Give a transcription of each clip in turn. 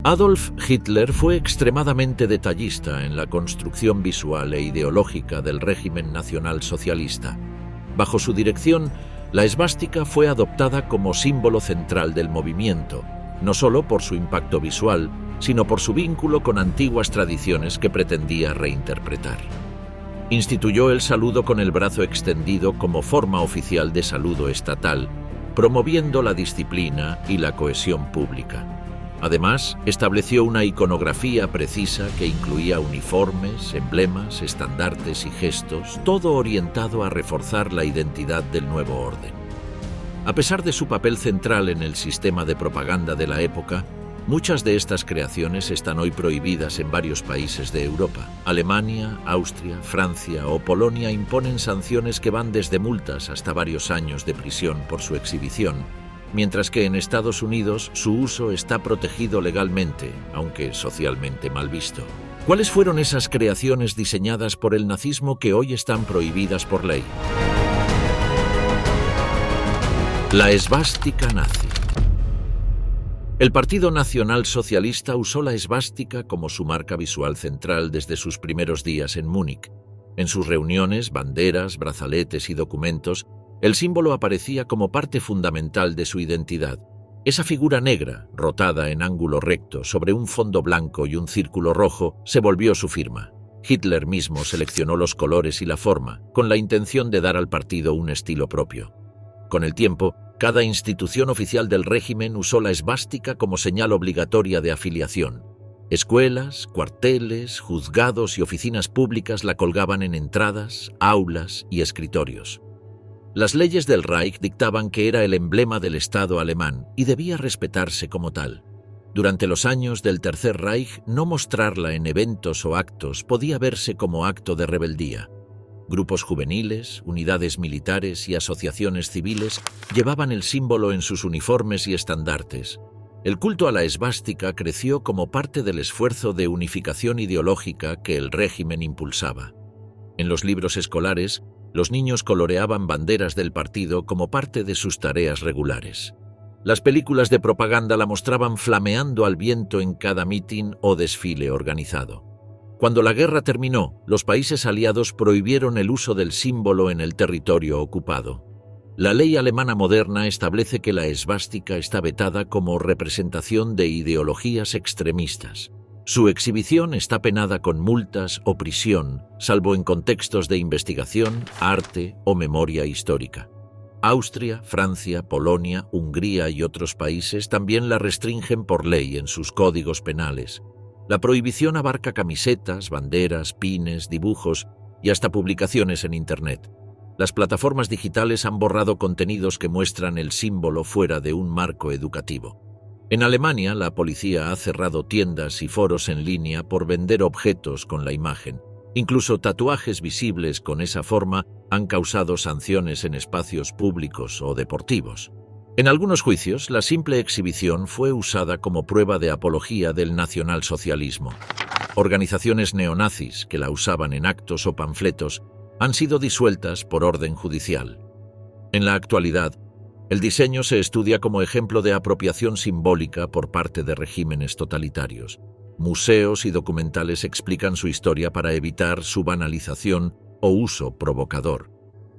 Adolf Hitler fue extremadamente detallista en la construcción visual e ideológica del régimen nacionalsocialista. Bajo su dirección, la esvástica fue adoptada como símbolo central del movimiento, no solo por su impacto visual, sino por su vínculo con antiguas tradiciones que pretendía reinterpretar. Instituyó el saludo con el brazo extendido como forma oficial de saludo estatal, promoviendo la disciplina y la cohesión pública. Además, estableció una iconografía precisa que incluía uniformes, emblemas, estandartes y gestos, todo orientado a reforzar la identidad del nuevo orden. A pesar de su papel central en el sistema de propaganda de la época, muchas de estas creaciones están hoy prohibidas en varios países de Europa. Alemania, Austria, Francia o Polonia imponen sanciones que van desde multas hasta varios años de prisión por su exhibición, mientras que en Estados Unidos su uso está protegido legalmente, aunque socialmente mal visto. ¿Cuáles fueron esas creaciones diseñadas por el nazismo que hoy están prohibidas por ley? La esvástica nazi. El Partido Nacional Socialista usó la esvástica como su marca visual central desde sus primeros días en Múnich. En sus reuniones, banderas, brazaletes y documentos, el símbolo aparecía como parte fundamental de su identidad. Esa figura negra, rotada en ángulo recto sobre un fondo blanco y un círculo rojo, se volvió su firma. Hitler mismo seleccionó los colores y la forma, con la intención de dar al partido un estilo propio. Con el tiempo, cada institución oficial del régimen usó la esvástica como señal obligatoria de afiliación. Escuelas, cuarteles, juzgados y oficinas públicas la colgaban en entradas, aulas y escritorios. Las leyes del Reich dictaban que era el emblema del Estado alemán y debía respetarse como tal. Durante los años del Tercer Reich, no mostrarla en eventos o actos podía verse como acto de rebeldía. Grupos juveniles, unidades militares y asociaciones civiles llevaban el símbolo en sus uniformes y estandartes. El culto a la esvástica creció como parte del esfuerzo de unificación ideológica que el régimen impulsaba. En los libros escolares, los niños coloreaban banderas del partido como parte de sus tareas regulares. Las películas de propaganda la mostraban flameando al viento en cada mitin o desfile organizado. Cuando la guerra terminó, los países aliados prohibieron el uso del símbolo en el territorio ocupado. La ley alemana moderna establece que la esvástica está vetada como representación de ideologías extremistas. Su exhibición está penada con multas o prisión, salvo en contextos de investigación, arte o memoria histórica. Austria, Francia, Polonia, Hungría y otros países también la restringen por ley en sus códigos penales. La prohibición abarca camisetas, banderas, pines, dibujos y hasta publicaciones en Internet. Las plataformas digitales han borrado contenidos que muestran el símbolo fuera de un marco educativo. En Alemania, la policía ha cerrado tiendas y foros en línea por vender objetos con la imagen. Incluso tatuajes visibles con esa forma han causado sanciones en espacios públicos o deportivos. En algunos juicios, la simple exhibición fue usada como prueba de apología del nacionalsocialismo. Organizaciones neonazis que la usaban en actos o panfletos han sido disueltas por orden judicial. En la actualidad, el diseño se estudia como ejemplo de apropiación simbólica por parte de regímenes totalitarios. Museos y documentales explican su historia para evitar su banalización o uso provocador.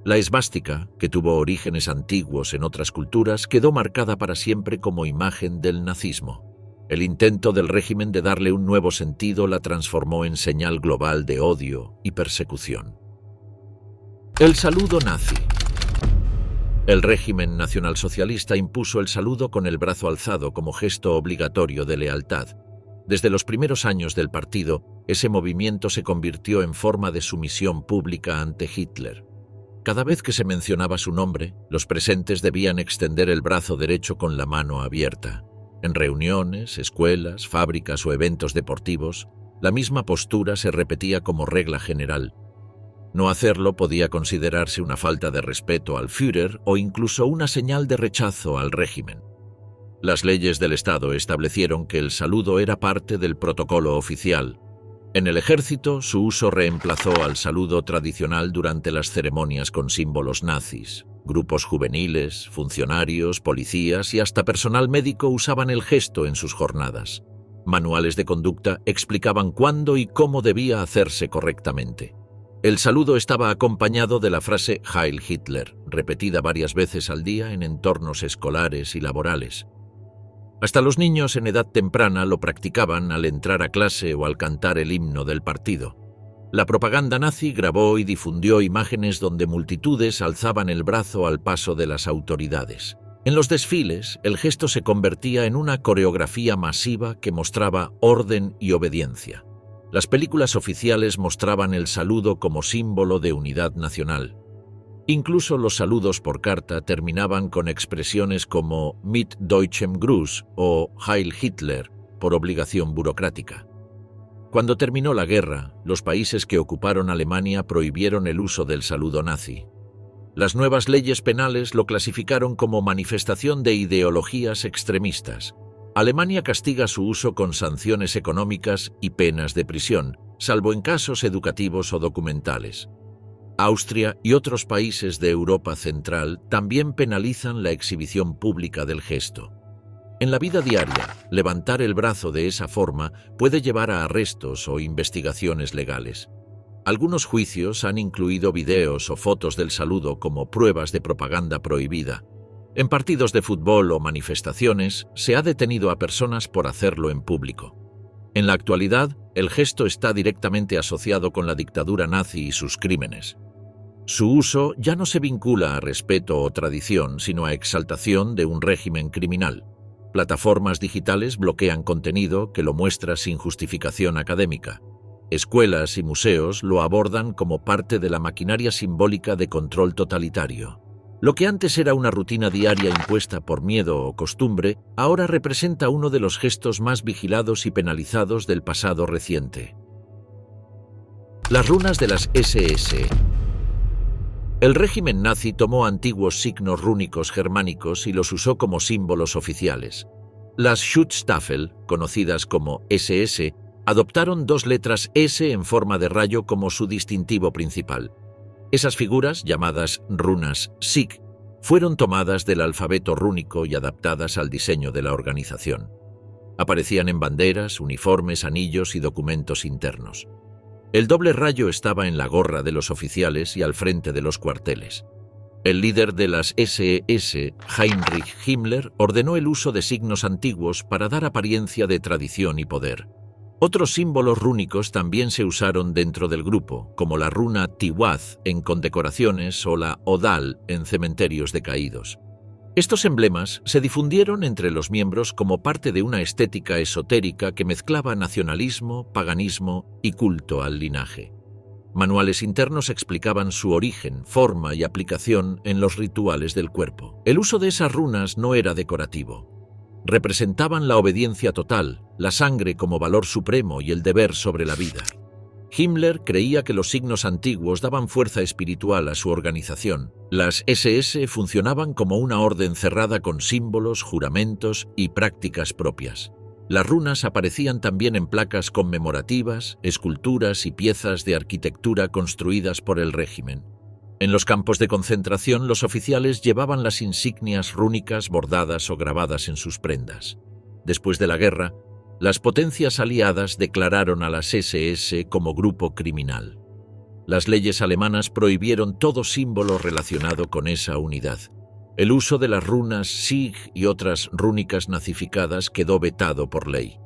La esvástica, que tuvo orígenes antiguos en otras culturas, quedó marcada para siempre como imagen del nazismo. El intento del régimen de darle un nuevo sentido la transformó en señal global de odio y persecución. El saludo nazi. El régimen nacionalsocialista impuso el saludo con el brazo alzado como gesto obligatorio de lealtad. Desde los primeros años del partido, ese movimiento se convirtió en forma de sumisión pública ante Hitler. Cada vez que se mencionaba su nombre, los presentes debían extender el brazo derecho con la mano abierta. En reuniones, escuelas, fábricas o eventos deportivos, la misma postura se repetía como regla general. No hacerlo podía considerarse una falta de respeto al Führer o incluso una señal de rechazo al régimen. Las leyes del Estado establecieron que el saludo era parte del protocolo oficial. En el ejército, su uso reemplazó al saludo tradicional durante las ceremonias con símbolos nazis. Grupos juveniles, funcionarios, policías y hasta personal médico usaban el gesto en sus jornadas. Manuales de conducta explicaban cuándo y cómo debía hacerse correctamente. El saludo estaba acompañado de la frase Heil Hitler, repetida varias veces al día en entornos escolares y laborales. Hasta los niños en edad temprana lo practicaban al entrar a clase o al cantar el himno del partido. La propaganda nazi grabó y difundió imágenes donde multitudes alzaban el brazo al paso de las autoridades. En los desfiles, el gesto se convertía en una coreografía masiva que mostraba orden y obediencia. Las películas oficiales mostraban el saludo como símbolo de unidad nacional. Incluso los saludos por carta terminaban con expresiones como Mit Deutschem Gruß o Heil Hitler, por obligación burocrática. Cuando terminó la guerra, los países que ocuparon Alemania prohibieron el uso del saludo nazi. Las nuevas leyes penales lo clasificaron como manifestación de ideologías extremistas. Alemania castiga su uso con sanciones económicas y penas de prisión, salvo en casos educativos o documentales. Austria y otros países de Europa Central también penalizan la exhibición pública del gesto. En la vida diaria, levantar el brazo de esa forma puede llevar a arrestos o investigaciones legales. Algunos juicios han incluido videos o fotos del saludo como pruebas de propaganda prohibida. En partidos de fútbol o manifestaciones, se ha detenido a personas por hacerlo en público. En la actualidad, el gesto está directamente asociado con la dictadura nazi y sus crímenes. Su uso ya no se vincula a respeto o tradición, sino a exaltación de un régimen criminal. Plataformas digitales bloquean contenido que lo muestra sin justificación académica. Escuelas y museos lo abordan como parte de la maquinaria simbólica de control totalitario. Lo que antes era una rutina diaria impuesta por miedo o costumbre, ahora representa uno de los gestos más vigilados y penalizados del pasado reciente. Las runas de las SS. El régimen nazi tomó antiguos signos rúnicos germánicos y los usó como símbolos oficiales. Las Schutzstaffel, conocidas como SS, adoptaron dos letras S en forma de rayo como su distintivo principal. Esas figuras, llamadas runas Sig, fueron tomadas del alfabeto rúnico y adaptadas al diseño de la organización. Aparecían en banderas, uniformes, anillos y documentos internos. El doble rayo estaba en la gorra de los oficiales y al frente de los cuarteles. El líder de las SS, Heinrich Himmler, ordenó el uso de signos antiguos para dar apariencia de tradición y poder. Otros símbolos rúnicos también se usaron dentro del grupo, como la runa Tiwaz en condecoraciones o la Odal en cementerios de caídos. Estos emblemas se difundieron entre los miembros como parte de una estética esotérica que mezclaba nacionalismo, paganismo y culto al linaje. Manuales internos explicaban su origen, forma y aplicación en los rituales del cuerpo. El uso de esas runas no era decorativo. Representaban la obediencia total, la sangre como valor supremo y el deber sobre la vida. Himmler creía que los signos antiguos daban fuerza espiritual a su organización. Las SS funcionaban como una orden cerrada con símbolos, juramentos y prácticas propias. Las runas aparecían también en placas conmemorativas, esculturas y piezas de arquitectura construidas por el régimen. En los campos de concentración, los oficiales llevaban las insignias rúnicas bordadas o grabadas en sus prendas. Después de la guerra, las potencias aliadas declararon a las SS como grupo criminal. Las leyes alemanas prohibieron todo símbolo relacionado con esa unidad. El uso de las runas Sig y otras rúnicas nazificadas quedó vetado por ley.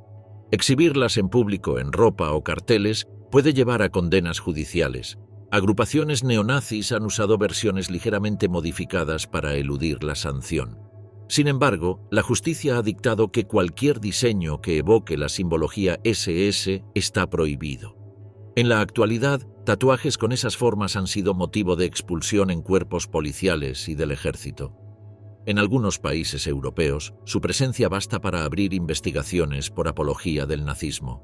Exhibirlas en público en ropa o carteles puede llevar a condenas judiciales. Agrupaciones neonazis han usado versiones ligeramente modificadas para eludir la sanción. Sin embargo, la justicia ha dictado que cualquier diseño que evoque la simbología SS está prohibido. En la actualidad, tatuajes con esas formas han sido motivo de expulsión en cuerpos policiales y del ejército. En algunos países europeos, su presencia basta para abrir investigaciones por apología del nazismo.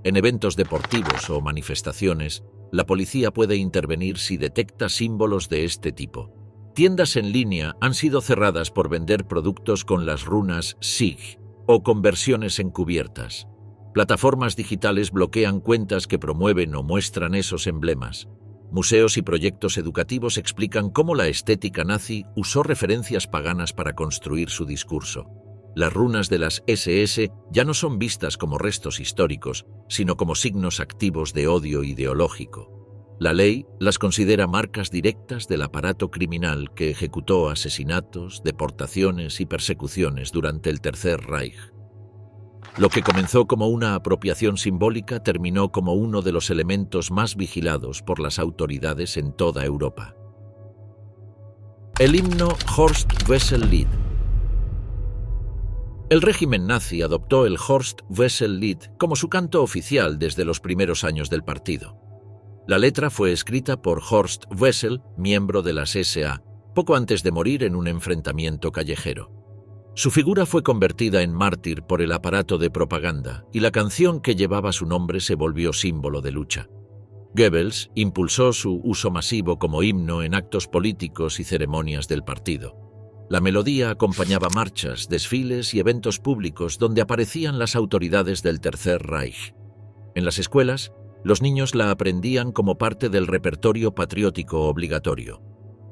En eventos deportivos o manifestaciones, la policía puede intervenir si detecta símbolos de este tipo. Tiendas en línea han sido cerradas por vender productos con las runas Sig o con versiones encubiertas. Plataformas digitales bloquean cuentas que promueven o muestran esos emblemas. Museos y proyectos educativos explican cómo la estética nazi usó referencias paganas para construir su discurso. Las runas de las SS ya no son vistas como restos históricos, sino como signos activos de odio ideológico. La ley las considera marcas directas del aparato criminal que ejecutó asesinatos, deportaciones y persecuciones durante el Tercer Reich. Lo que comenzó como una apropiación simbólica terminó como uno de los elementos más vigilados por las autoridades en toda Europa. El himno Horst-Wessel-Lied. El régimen nazi adoptó el Horst-Wessel-Lied como su canto oficial desde los primeros años del partido. La letra fue escrita por Horst Wessel, miembro de las SA, poco antes de morir en un enfrentamiento callejero. Su figura fue convertida en mártir por el aparato de propaganda y la canción que llevaba su nombre se volvió símbolo de lucha. Goebbels impulsó su uso masivo como himno en actos políticos y ceremonias del partido. La melodía acompañaba marchas, desfiles y eventos públicos donde aparecían las autoridades del Tercer Reich. En las escuelas, los niños la aprendían como parte del repertorio patriótico obligatorio.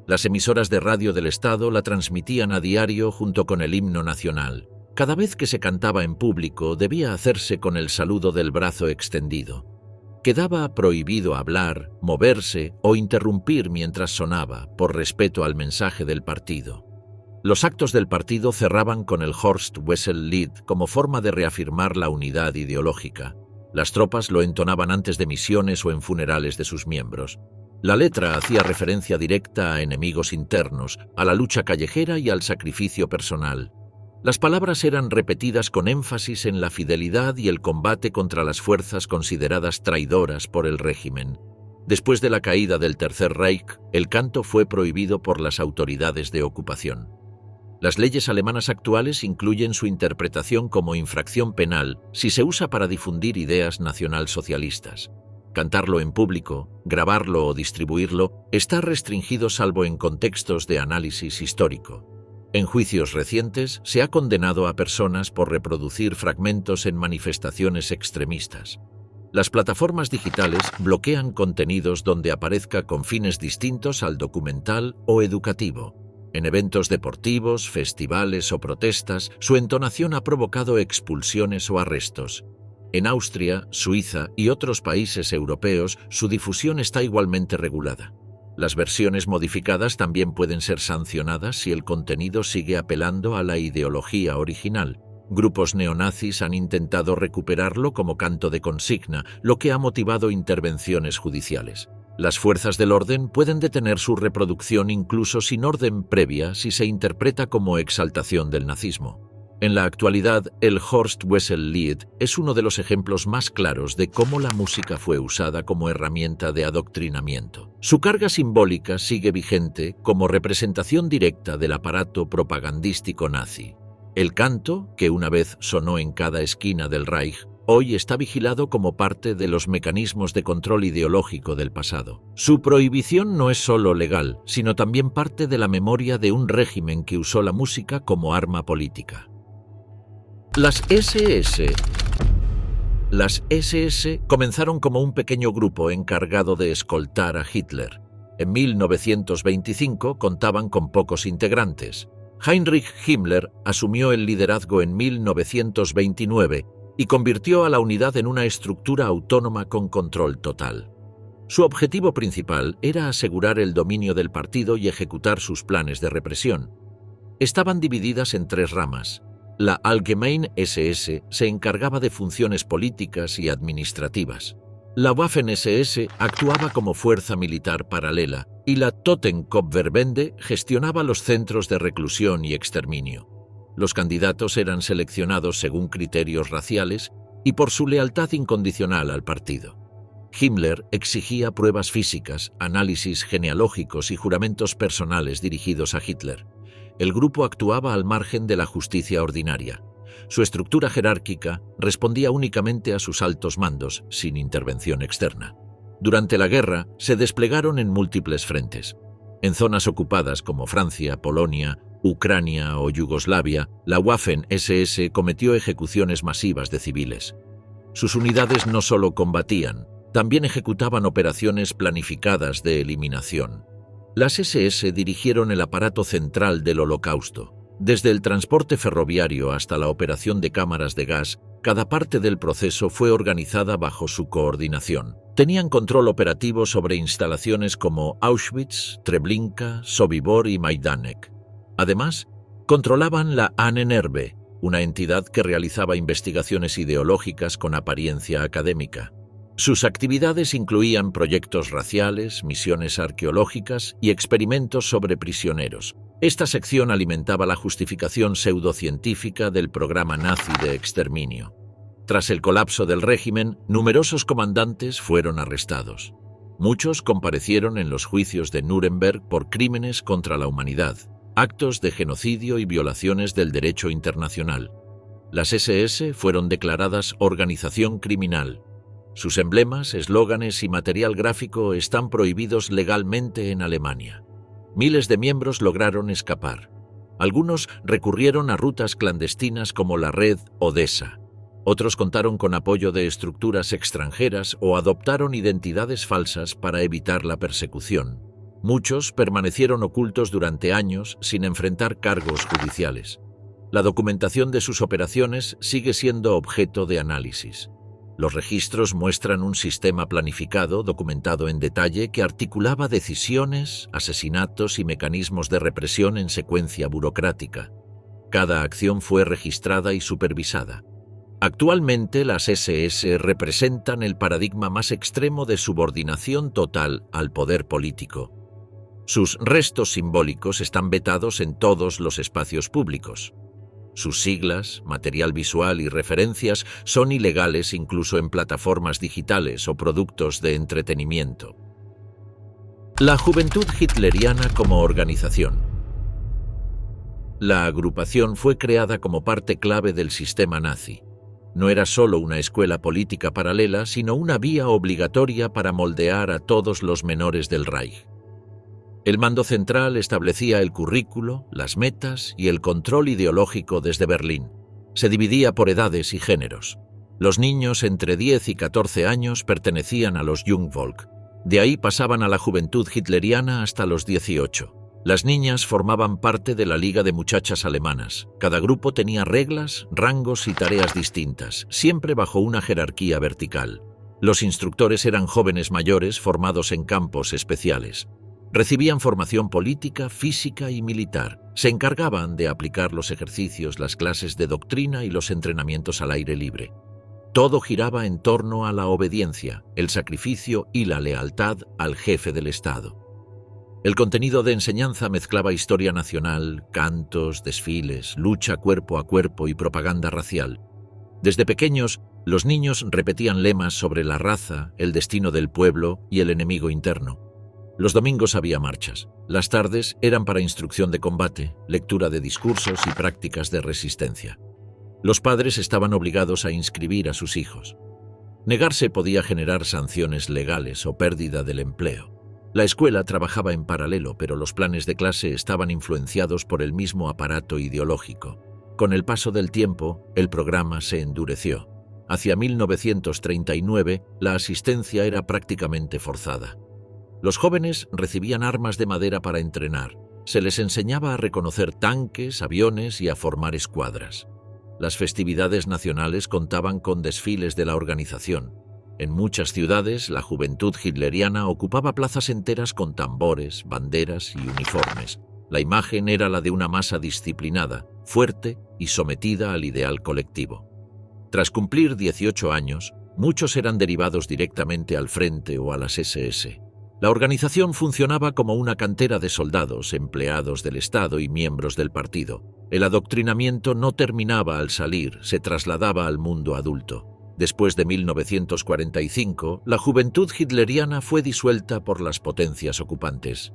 Las emisoras de radio del Estado la transmitían a diario junto con el himno nacional. Cada vez que se cantaba en público debía hacerse con el saludo del brazo extendido. Quedaba prohibido hablar, moverse o interrumpir mientras sonaba, por respeto al mensaje del partido. Los actos del partido cerraban con el Horst-Wessel-Lied como forma de reafirmar la unidad ideológica. Las tropas lo entonaban antes de misiones o en funerales de sus miembros. La letra hacía referencia directa a enemigos internos, a la lucha callejera y al sacrificio personal. Las palabras eran repetidas con énfasis en la fidelidad y el combate contra las fuerzas consideradas traidoras por el régimen. Después de la caída del Tercer Reich, el canto fue prohibido por las autoridades de ocupación. Las leyes alemanas actuales incluyen su interpretación como infracción penal si se usa para difundir ideas nacionalsocialistas. Cantarlo en público, grabarlo o distribuirlo está restringido salvo en contextos de análisis histórico. En juicios recientes se ha condenado a personas por reproducir fragmentos en manifestaciones extremistas. Las plataformas digitales bloquean contenidos donde aparezca con fines distintos al documental o educativo. En eventos deportivos, festivales o protestas, su entonación ha provocado expulsiones o arrestos. En Austria, Suiza y otros países europeos, su difusión está igualmente regulada. Las versiones modificadas también pueden ser sancionadas si el contenido sigue apelando a la ideología original. Grupos neonazis han intentado recuperarlo como canto de consigna, lo que ha motivado intervenciones judiciales. Las fuerzas del orden pueden detener su reproducción incluso sin orden previa si se interpreta como exaltación del nazismo. En la actualidad, el Horst-Wessel-Lied es uno de los ejemplos más claros de cómo la música fue usada como herramienta de adoctrinamiento. Su carga simbólica sigue vigente como representación directa del aparato propagandístico nazi. El canto, que una vez sonó en cada esquina del Reich, hoy está vigilado como parte de los mecanismos de control ideológico del pasado. Su prohibición no es solo legal, sino también parte de la memoria de un régimen que usó la música como arma política. Las SS comenzaron como un pequeño grupo encargado de escoltar a Hitler. En 1925 contaban con pocos integrantes. Heinrich Himmler asumió el liderazgo en 1929 y convirtió a la unidad en una estructura autónoma con control total. Su objetivo principal era asegurar el dominio del partido y ejecutar sus planes de represión. Estaban divididas en tres ramas. La Allgemeine SS se encargaba de funciones políticas y administrativas. La Waffen-SS actuaba como fuerza militar paralela y la Totenkopfverbände gestionaba los centros de reclusión y exterminio. Los candidatos eran seleccionados según criterios raciales y por su lealtad incondicional al partido. Himmler exigía pruebas físicas, análisis genealógicos y juramentos personales dirigidos a Hitler. El grupo actuaba al margen de la justicia ordinaria. Su estructura jerárquica respondía únicamente a sus altos mandos, sin intervención externa. Durante la guerra, se desplegaron en múltiples frentes. En zonas ocupadas como Francia, Polonia, Ucrania o Yugoslavia, la Waffen-SS cometió ejecuciones masivas de civiles. Sus unidades no solo combatían, también ejecutaban operaciones planificadas de eliminación. Las SS dirigieron el aparato central del Holocausto. Desde el transporte ferroviario hasta la operación de cámaras de gas, cada parte del proceso fue organizada bajo su coordinación. Tenían control operativo sobre instalaciones como Auschwitz, Treblinka, Sobibor y Majdanek. Además, controlaban la Ahnenerbe, una entidad que realizaba investigaciones ideológicas con apariencia académica. Sus actividades incluían proyectos raciales, misiones arqueológicas y experimentos sobre prisioneros. Esta sección alimentaba la justificación pseudocientífica del programa nazi de exterminio. Tras el colapso del régimen, numerosos comandantes fueron arrestados. Muchos comparecieron en los juicios de Nuremberg por crímenes contra la humanidad, actos de genocidio y violaciones del derecho internacional. Las SS fueron declaradas organización criminal. Sus emblemas, eslóganes y material gráfico están prohibidos legalmente en Alemania. Miles de miembros lograron escapar. Algunos recurrieron a rutas clandestinas como la red Odessa. Otros contaron con apoyo de estructuras extranjeras o adoptaron identidades falsas para evitar la persecución. Muchos permanecieron ocultos durante años sin enfrentar cargos judiciales. La documentación de sus operaciones sigue siendo objeto de análisis. Los registros muestran un sistema planificado, documentado en detalle, que articulaba decisiones, asesinatos y mecanismos de represión en secuencia burocrática. Cada acción fue registrada y supervisada. Actualmente, las SS representan el paradigma más extremo de subordinación total al poder político. Sus restos simbólicos están vetados en todos los espacios públicos. Sus siglas, material visual y referencias son ilegales incluso en plataformas digitales o productos de entretenimiento. La Juventud Hitleriana como organización. La agrupación fue creada como parte clave del sistema nazi. No era solo una escuela política paralela, sino una vía obligatoria para moldear a todos los menores del Reich. El mando central establecía el currículo, las metas y el control ideológico desde Berlín. Se dividía por edades y géneros. Los niños entre 10 y 14 años pertenecían a los Jungvolk. De ahí pasaban a la Juventud Hitleriana hasta los 18. Las niñas formaban parte de la Liga de Muchachas Alemanas. Cada grupo tenía reglas, rangos y tareas distintas, siempre bajo una jerarquía vertical. Los instructores eran jóvenes mayores formados en campos especiales. Recibían formación política, física y militar. Se encargaban de aplicar los ejercicios, las clases de doctrina y los entrenamientos al aire libre. Todo giraba en torno a la obediencia, el sacrificio y la lealtad al jefe del Estado. El contenido de enseñanza mezclaba historia nacional, cantos, desfiles, lucha cuerpo a cuerpo y propaganda racial. Desde pequeños, los niños repetían lemas sobre la raza, el destino del pueblo y el enemigo interno. Los domingos había marchas. Las tardes eran para instrucción de combate, lectura de discursos y prácticas de resistencia. Los padres estaban obligados a inscribir a sus hijos. Negarse podía generar sanciones legales o pérdida del empleo. La escuela trabajaba en paralelo, pero los planes de clase estaban influenciados por el mismo aparato ideológico. Con el paso del tiempo, el programa se endureció. Hacia 1939, la asistencia era prácticamente forzada. Los jóvenes recibían armas de madera para entrenar. Se les enseñaba a reconocer tanques, aviones y a formar escuadras. Las festividades nacionales contaban con desfiles de la organización. En muchas ciudades, la Juventud Hitleriana ocupaba plazas enteras con tambores, banderas y uniformes. La imagen era la de una masa disciplinada, fuerte y sometida al ideal colectivo. Tras cumplir 18 años, muchos eran derivados directamente al frente o a las SS. La organización funcionaba como una cantera de soldados, empleados del Estado y miembros del partido. El adoctrinamiento no terminaba al salir, se trasladaba al mundo adulto. Después de 1945, la Juventud Hitleriana fue disuelta por las potencias ocupantes.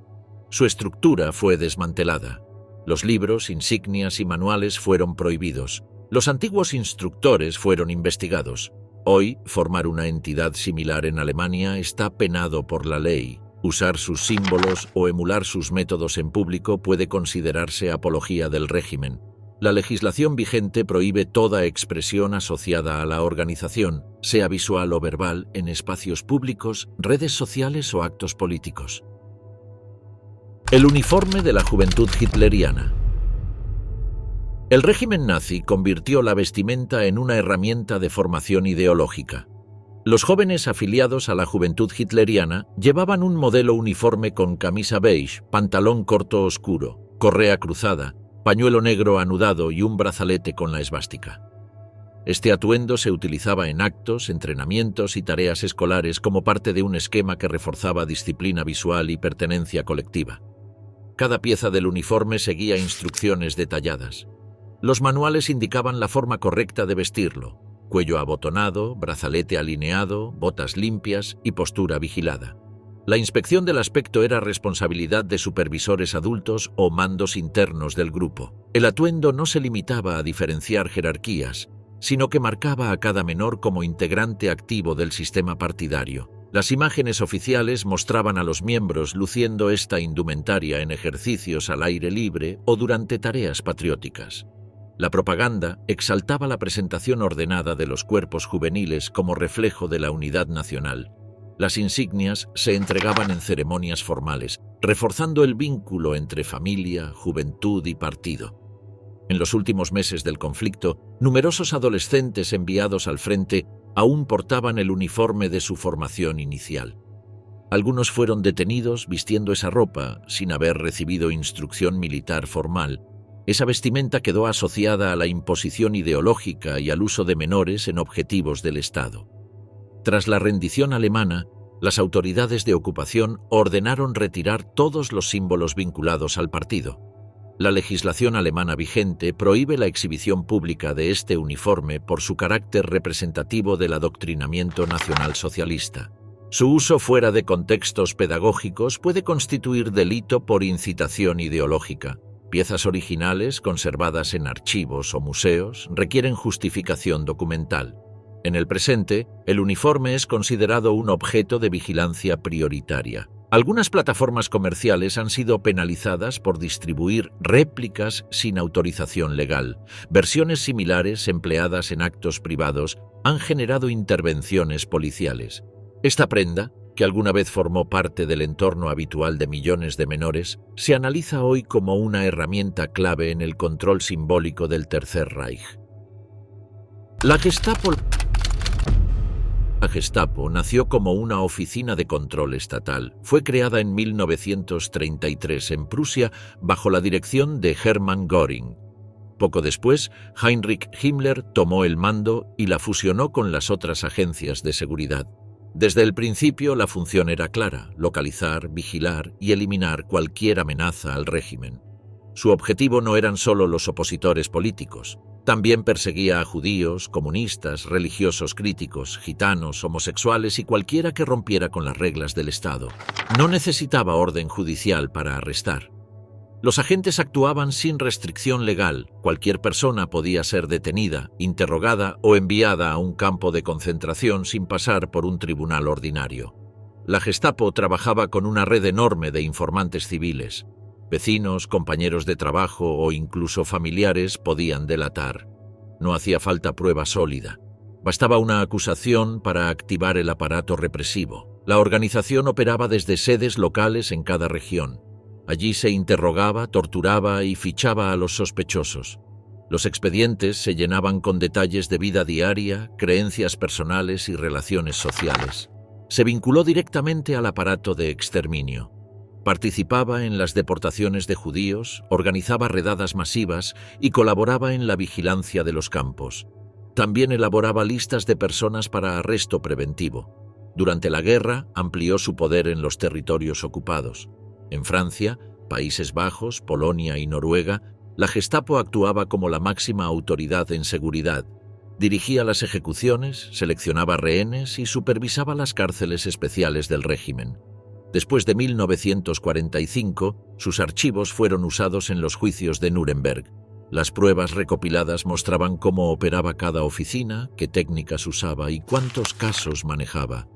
Su estructura fue desmantelada. Los libros, insignias y manuales fueron prohibidos. Los antiguos instructores fueron investigados. Hoy, formar una entidad similar en Alemania está penado por la ley. Usar sus símbolos o emular sus métodos en público puede considerarse apología del régimen. La legislación vigente prohíbe toda expresión asociada a la organización, sea visual o verbal, en espacios públicos, redes sociales o actos políticos. El uniforme de la Juventud Hitleriana. El régimen nazi convirtió la vestimenta en una herramienta de formación ideológica. Los jóvenes afiliados a la juventud hitleriana llevaban un modelo uniforme con camisa beige, pantalón corto oscuro, correa cruzada, pañuelo negro anudado y un brazalete con la esvástica. Este atuendo se utilizaba en actos, entrenamientos y tareas escolares como parte de un esquema que reforzaba disciplina visual y pertenencia colectiva. Cada pieza del uniforme seguía instrucciones detalladas. Los manuales indicaban la forma correcta de vestirlo: cuello abotonado, brazalete alineado, botas limpias y postura vigilada. La inspección del aspecto era responsabilidad de supervisores adultos o mandos internos del grupo. El atuendo no se limitaba a diferenciar jerarquías, sino que marcaba a cada menor como integrante activo del sistema partidario. Las imágenes oficiales mostraban a los miembros luciendo esta indumentaria en ejercicios al aire libre o durante tareas patrióticas. La propaganda exaltaba la presentación ordenada de los cuerpos juveniles como reflejo de la unidad nacional. Las insignias se entregaban en ceremonias formales, reforzando el vínculo entre familia, juventud y partido. En los últimos meses del conflicto, numerosos adolescentes enviados al frente aún portaban el uniforme de su formación inicial. Algunos fueron detenidos vistiendo esa ropa sin haber recibido instrucción militar formal. Esa vestimenta quedó asociada a la imposición ideológica y al uso de menores en objetivos del Estado. Tras la rendición alemana, las autoridades de ocupación ordenaron retirar todos los símbolos vinculados al partido. La legislación alemana vigente prohíbe la exhibición pública de este uniforme por su carácter representativo del adoctrinamiento nacionalsocialista. Su uso fuera de contextos pedagógicos puede constituir delito por incitación ideológica. Piezas originales conservadas en archivos o museos requieren justificación documental. En el presente, el uniforme es considerado un objeto de vigilancia prioritaria. Algunas plataformas comerciales han sido penalizadas por distribuir réplicas sin autorización legal. Versiones similares empleadas en actos privados han generado intervenciones policiales. Esta prenda, que alguna vez formó parte del entorno habitual de millones de menores, se analiza hoy como una herramienta clave en el control simbólico del Tercer Reich. La Gestapo nació como una oficina de control estatal. Fue creada en 1933 en Prusia bajo la dirección de Hermann Göring. Poco después, Heinrich Himmler tomó el mando y la fusionó con las otras agencias de seguridad. Desde el principio la función era clara: localizar, vigilar y eliminar cualquier amenaza al régimen. Su objetivo no eran solo los opositores políticos. También perseguía a judíos, comunistas, religiosos críticos, gitanos, homosexuales y cualquiera que rompiera con las reglas del Estado. No necesitaba orden judicial para arrestar. Los agentes actuaban sin restricción legal. Cualquier persona podía ser detenida, interrogada o enviada a un campo de concentración sin pasar por un tribunal ordinario. La Gestapo trabajaba con una red enorme de informantes civiles. Vecinos, compañeros de trabajo o incluso familiares podían delatar. No hacía falta prueba sólida. Bastaba una acusación para activar el aparato represivo. La organización operaba desde sedes locales en cada región. Allí se interrogaba, torturaba y fichaba a los sospechosos. Los expedientes se llenaban con detalles de vida diaria, creencias personales y relaciones sociales. Se vinculó directamente al aparato de exterminio. Participaba en las deportaciones de judíos, organizaba redadas masivas y colaboraba en la vigilancia de los campos. También elaboraba listas de personas para arresto preventivo. Durante la guerra amplió su poder en los territorios ocupados. En Francia, Países Bajos, Polonia y Noruega, la Gestapo actuaba como la máxima autoridad en seguridad. Dirigía las ejecuciones, seleccionaba rehenes y supervisaba las cárceles especiales del régimen. Después de 1945, sus archivos fueron usados en los juicios de Nuremberg. Las pruebas recopiladas mostraban cómo operaba cada oficina, qué técnicas usaba y cuántos casos manejaba.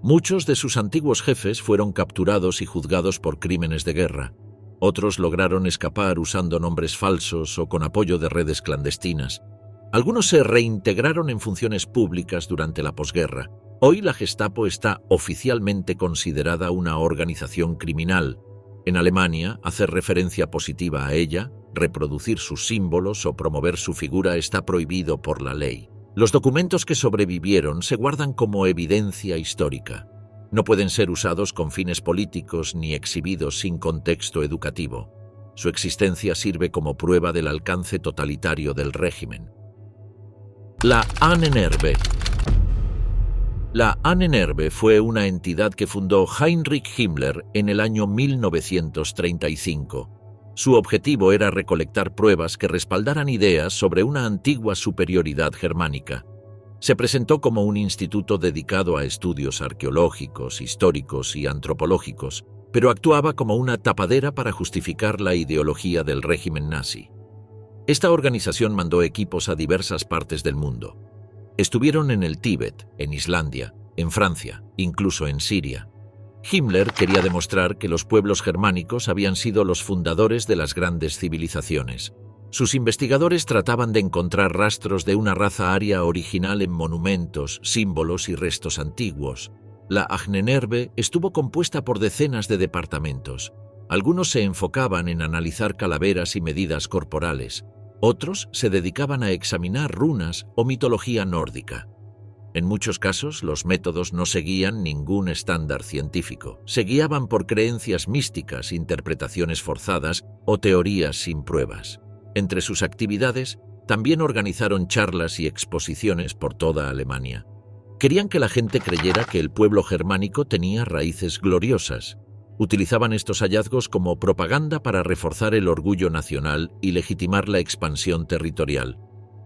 Muchos de sus antiguos jefes fueron capturados y juzgados por crímenes de guerra. Otros lograron escapar usando nombres falsos o con apoyo de redes clandestinas. Algunos se reintegraron en funciones públicas durante la posguerra. Hoy la Gestapo está oficialmente considerada una organización criminal. En Alemania, hacer referencia positiva a ella, reproducir sus símbolos o promover su figura está prohibido por la ley. Los documentos que sobrevivieron se guardan como evidencia histórica. No pueden ser usados con fines políticos ni exhibidos sin contexto educativo. Su existencia sirve como prueba del alcance totalitario del régimen. La Ahnenerbe. La Ahnenerbe fue una entidad que fundó Heinrich Himmler en el año 1935. Su objetivo era recolectar pruebas que respaldaran ideas sobre una antigua superioridad germánica. Se presentó como un instituto dedicado a estudios arqueológicos, históricos y antropológicos, pero actuaba como una tapadera para justificar la ideología del régimen nazi. Esta organización mandó equipos a diversas partes del mundo. Estuvieron en el Tíbet, en Islandia, en Francia, incluso en Siria. Himmler quería demostrar que los pueblos germánicos habían sido los fundadores de las grandes civilizaciones. Sus investigadores trataban de encontrar rastros de una raza aria original en monumentos, símbolos y restos antiguos. La Ahnenerbe estuvo compuesta por decenas de departamentos. Algunos se enfocaban en analizar calaveras y medidas corporales. Otros se dedicaban a examinar runas o mitología nórdica. En muchos casos, los métodos no seguían ningún estándar científico. Se guiaban por creencias místicas, interpretaciones forzadas o teorías sin pruebas. Entre sus actividades, también organizaron charlas y exposiciones por toda Alemania. Querían que la gente creyera que el pueblo germánico tenía raíces gloriosas. Utilizaban estos hallazgos como propaganda para reforzar el orgullo nacional y legitimar la expansión territorial.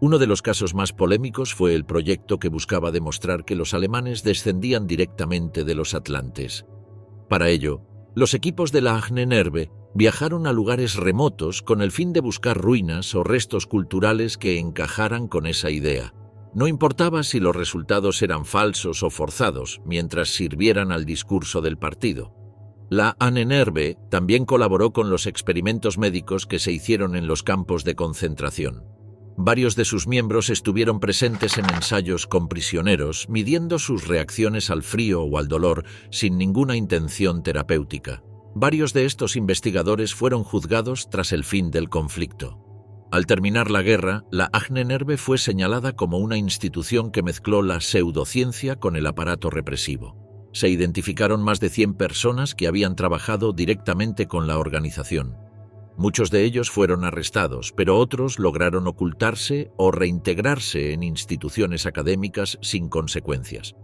Uno de los casos más polémicos fue el proyecto que buscaba demostrar que los alemanes descendían directamente de los atlantes. Para ello, los equipos de la Ahnenerbe viajaron a lugares remotos con el fin de buscar ruinas o restos culturales que encajaran con esa idea. No importaba si los resultados eran falsos o forzados, mientras sirvieran al discurso del partido. La Ahnenerbe también colaboró con los experimentos médicos que se hicieron en los campos de concentración. Varios de sus miembros estuvieron presentes en ensayos con prisioneros, midiendo sus reacciones al frío o al dolor sin ninguna intención terapéutica. Varios de estos investigadores fueron juzgados tras el fin del conflicto. Al terminar la guerra, la Ahnenerbe fue señalada como una institución que mezcló la pseudociencia con el aparato represivo. Se identificaron más de 100 personas que habían trabajado directamente con la organización. Muchos de ellos fueron arrestados, pero otros lograron ocultarse o reintegrarse en instituciones académicas sin consecuencias.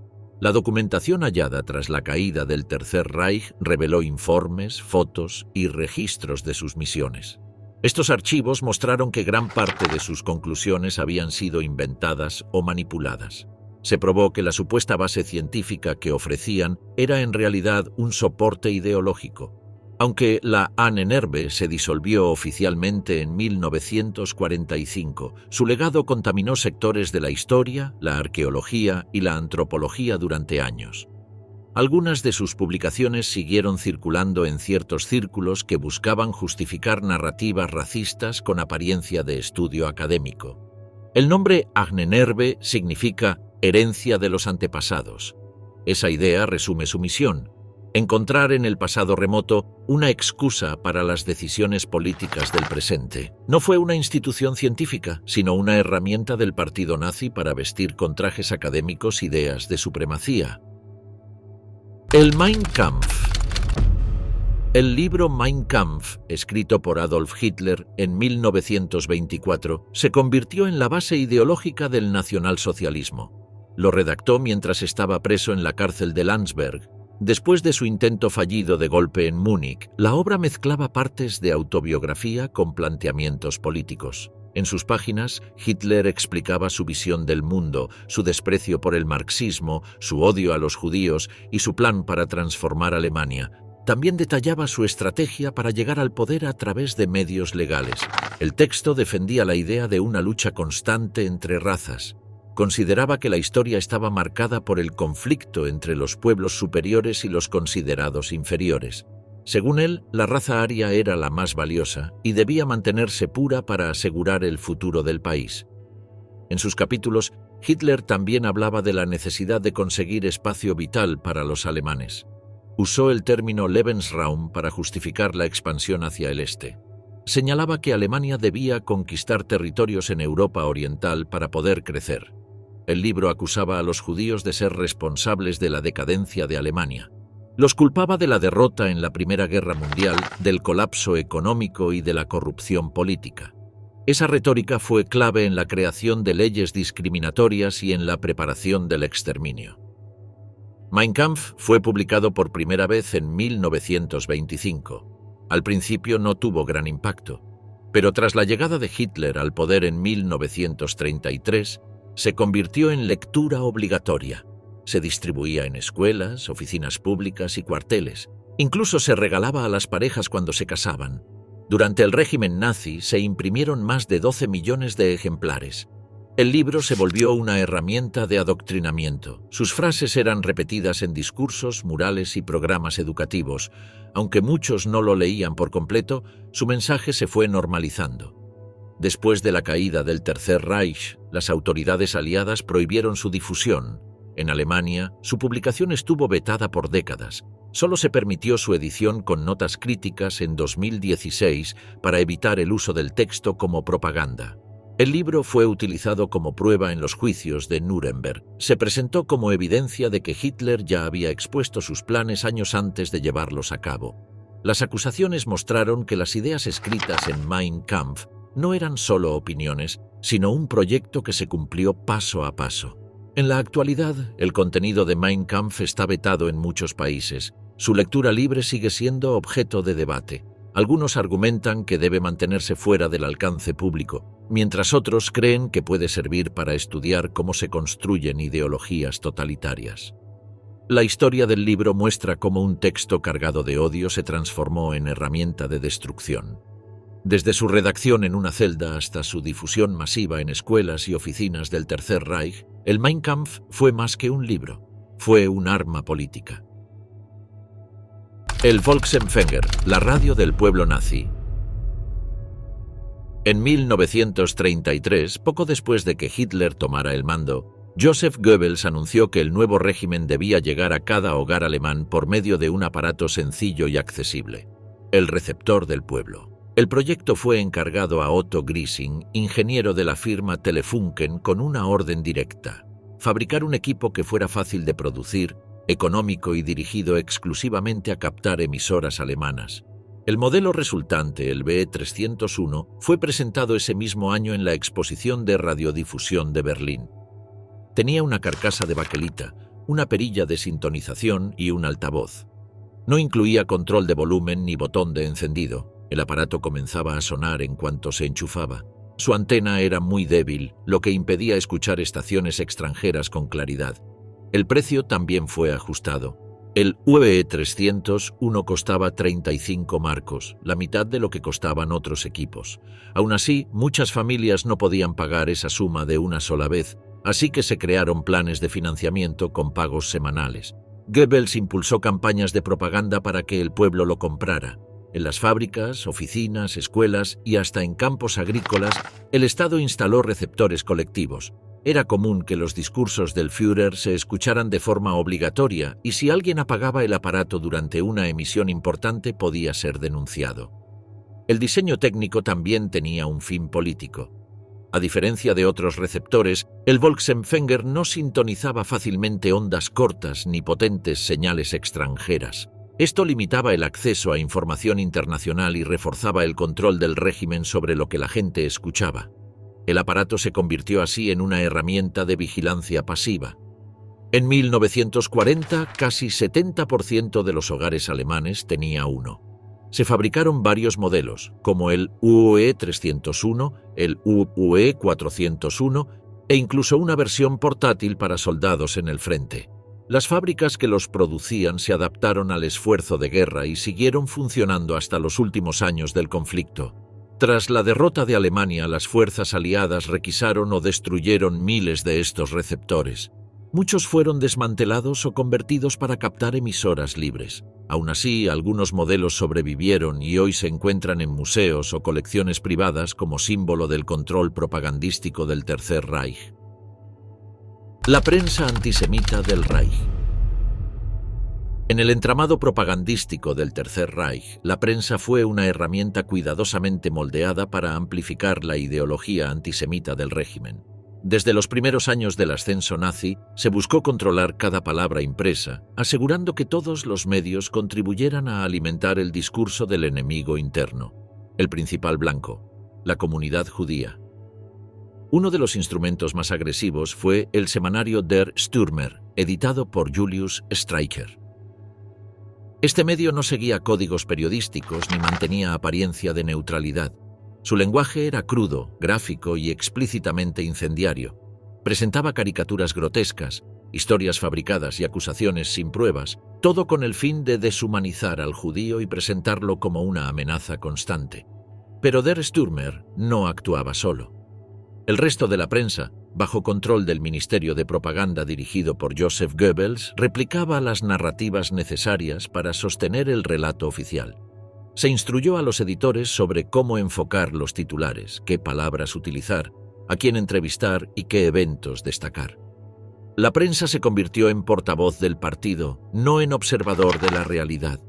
La documentación hallada tras la caída del Tercer Reich reveló informes, fotos y registros de sus misiones. Estos archivos mostraron que gran parte de sus conclusiones habían sido inventadas o manipuladas. Se probó que la supuesta base científica que ofrecían era en realidad un soporte ideológico. Aunque la Ahnenerbe se disolvió oficialmente en 1945, su legado contaminó sectores de la historia, la arqueología y la antropología durante años. Algunas de sus publicaciones siguieron circulando en ciertos círculos que buscaban justificar narrativas racistas con apariencia de estudio académico. El nombre Ahnenerbe significa herencia de los antepasados. Esa idea resume su misión: encontrar en el pasado remoto una excusa para las decisiones políticas del presente. No fue una institución científica, sino una herramienta del partido nazi para vestir con trajes académicos ideas de supremacía. El Mein Kampf. El libro Mein Kampf, escrito por Adolf Hitler en 1924, se convirtió en la base ideológica del nacionalsocialismo. Lo redactó mientras estaba preso en la cárcel de Landsberg. Después de su intento fallido de golpe en Múnich, la obra mezclaba partes de autobiografía con planteamientos políticos. En sus páginas, Hitler explicaba su visión del mundo, su desprecio por el marxismo, su odio a los judíos y su plan para transformar Alemania. También detallaba su estrategia para llegar al poder a través de medios legales. El texto defendía la idea de una lucha constante entre razas. Consideraba que la historia estaba marcada por el conflicto entre los pueblos superiores y los considerados inferiores. Según él, la raza aria era la más valiosa y debía mantenerse pura para asegurar el futuro del país. En sus capítulos, Hitler también hablaba de la necesidad de conseguir espacio vital para los alemanes. Usó el término Lebensraum para justificar la expansión hacia el este. señalaba que Alemania debía conquistar territorios en Europa Oriental para poder crecer. El libro acusaba a los judíos de ser responsables de la decadencia de Alemania. Los culpaba de la derrota en la Primera Guerra Mundial, del colapso económico y de la corrupción política. Esa retórica fue clave en la creación de leyes discriminatorias y en la preparación del exterminio. Mein Kampf fue publicado por primera vez en 1925. Al principio no tuvo gran impacto, pero tras la llegada de Hitler al poder en 1933, se convirtió en lectura obligatoria. Se distribuía en escuelas, oficinas públicas y cuarteles. Incluso se regalaba a las parejas cuando se casaban. Durante el régimen nazi se imprimieron más de 12 millones de ejemplares. El libro se volvió una herramienta de adoctrinamiento. Sus frases eran repetidas en discursos, murales y programas educativos. Aunque muchos no lo leían por completo, su mensaje se fue normalizando. Después de la caída del Tercer Reich, las autoridades aliadas prohibieron su difusión. En Alemania, su publicación estuvo vetada por décadas. Solo se permitió su edición con notas críticas en 2016 para evitar el uso del texto como propaganda. El libro fue utilizado como prueba en los juicios de Nuremberg. Se presentó como evidencia de que Hitler ya había expuesto sus planes años antes de llevarlos a cabo. Las acusaciones mostraron que las ideas escritas en Mein Kampf no eran solo opiniones, sino un proyecto que se cumplió paso a paso. En la actualidad, el contenido de Mein Kampf está vetado en muchos países. Su lectura libre sigue siendo objeto de debate. Algunos argumentan que debe mantenerse fuera del alcance público, mientras otros creen que puede servir para estudiar cómo se construyen ideologías totalitarias. La historia del libro muestra cómo un texto cargado de odio se transformó en herramienta de destrucción. Desde su redacción en una celda hasta su difusión masiva en escuelas y oficinas del Tercer Reich, el Mein Kampf fue más que un libro, fue un arma política. El Volksempfänger, la radio del pueblo nazi. En 1933, poco después de que Hitler tomara el mando, Joseph Goebbels anunció que el nuevo régimen debía llegar a cada hogar alemán por medio de un aparato sencillo y accesible, el receptor del pueblo. El proyecto fue encargado a Otto Grising, ingeniero de la firma Telefunken, con una orden directa: fabricar un equipo que fuera fácil de producir, económico y dirigido exclusivamente a captar emisoras alemanas. El modelo resultante, el BE-301, fue presentado ese mismo año en la Exposición de Radiodifusión de Berlín. Tenía una carcasa de baquelita, una perilla de sintonización y un altavoz. No incluía control de volumen ni botón de encendido. El aparato comenzaba a sonar en cuanto se enchufaba. Su antena era muy débil, lo que impedía escuchar estaciones extranjeras con claridad. El precio también fue ajustado. El VE-301 costaba 35 marcos, la mitad de lo que costaban otros equipos. Aún así, muchas familias no podían pagar esa suma de una sola vez, así que se crearon planes de financiamiento con pagos semanales. Goebbels impulsó campañas de propaganda para que el pueblo lo comprara. En las fábricas, oficinas, escuelas y hasta en campos agrícolas, el Estado instaló receptores colectivos. Era común que los discursos del Führer se escucharan de forma obligatoria y si alguien apagaba el aparato durante una emisión importante podía ser denunciado. El diseño técnico también tenía un fin político. A diferencia de otros receptores, el Volksempfänger no sintonizaba fácilmente ondas cortas ni potentes señales extranjeras. Esto limitaba el acceso a información internacional y reforzaba el control del régimen sobre lo que la gente escuchaba. El aparato se convirtió así en una herramienta de vigilancia pasiva. En 1940, casi 70% de los hogares alemanes tenía uno. Se fabricaron varios modelos, como el UE-301, el UE-401 e incluso una versión portátil para soldados en el frente. Las fábricas que los producían se adaptaron al esfuerzo de guerra y siguieron funcionando hasta los últimos años del conflicto. Tras la derrota de Alemania, las fuerzas aliadas requisaron o destruyeron miles de estos receptores. Muchos fueron desmantelados o convertidos para captar emisoras libres. Aún así, algunos modelos sobrevivieron y hoy se encuentran en museos o colecciones privadas como símbolo del control propagandístico del Tercer Reich. La prensa antisemita del Reich. En el entramado propagandístico del Tercer Reich, la prensa fue una herramienta cuidadosamente moldeada para amplificar la ideología antisemita del régimen. Desde los primeros años del ascenso nazi, se buscó controlar cada palabra impresa, asegurando que todos los medios contribuyeran a alimentar el discurso del enemigo interno, el principal blanco, la comunidad judía. Uno de los instrumentos más agresivos fue el semanario Der Stürmer, editado por Julius Streicher. Este medio no seguía códigos periodísticos ni mantenía apariencia de neutralidad. Su lenguaje era crudo, gráfico y explícitamente incendiario. Presentaba caricaturas grotescas, historias fabricadas y acusaciones sin pruebas, todo con el fin de deshumanizar al judío y presentarlo como una amenaza constante. Pero Der Stürmer no actuaba solo. El resto de la prensa, bajo control del Ministerio de Propaganda dirigido por Joseph Goebbels, replicaba las narrativas necesarias para sostener el relato oficial. Se instruyó a los editores sobre cómo enfocar los titulares, qué palabras utilizar, a quién entrevistar y qué eventos destacar. La prensa se convirtió en portavoz del partido, no en observador de la realidad.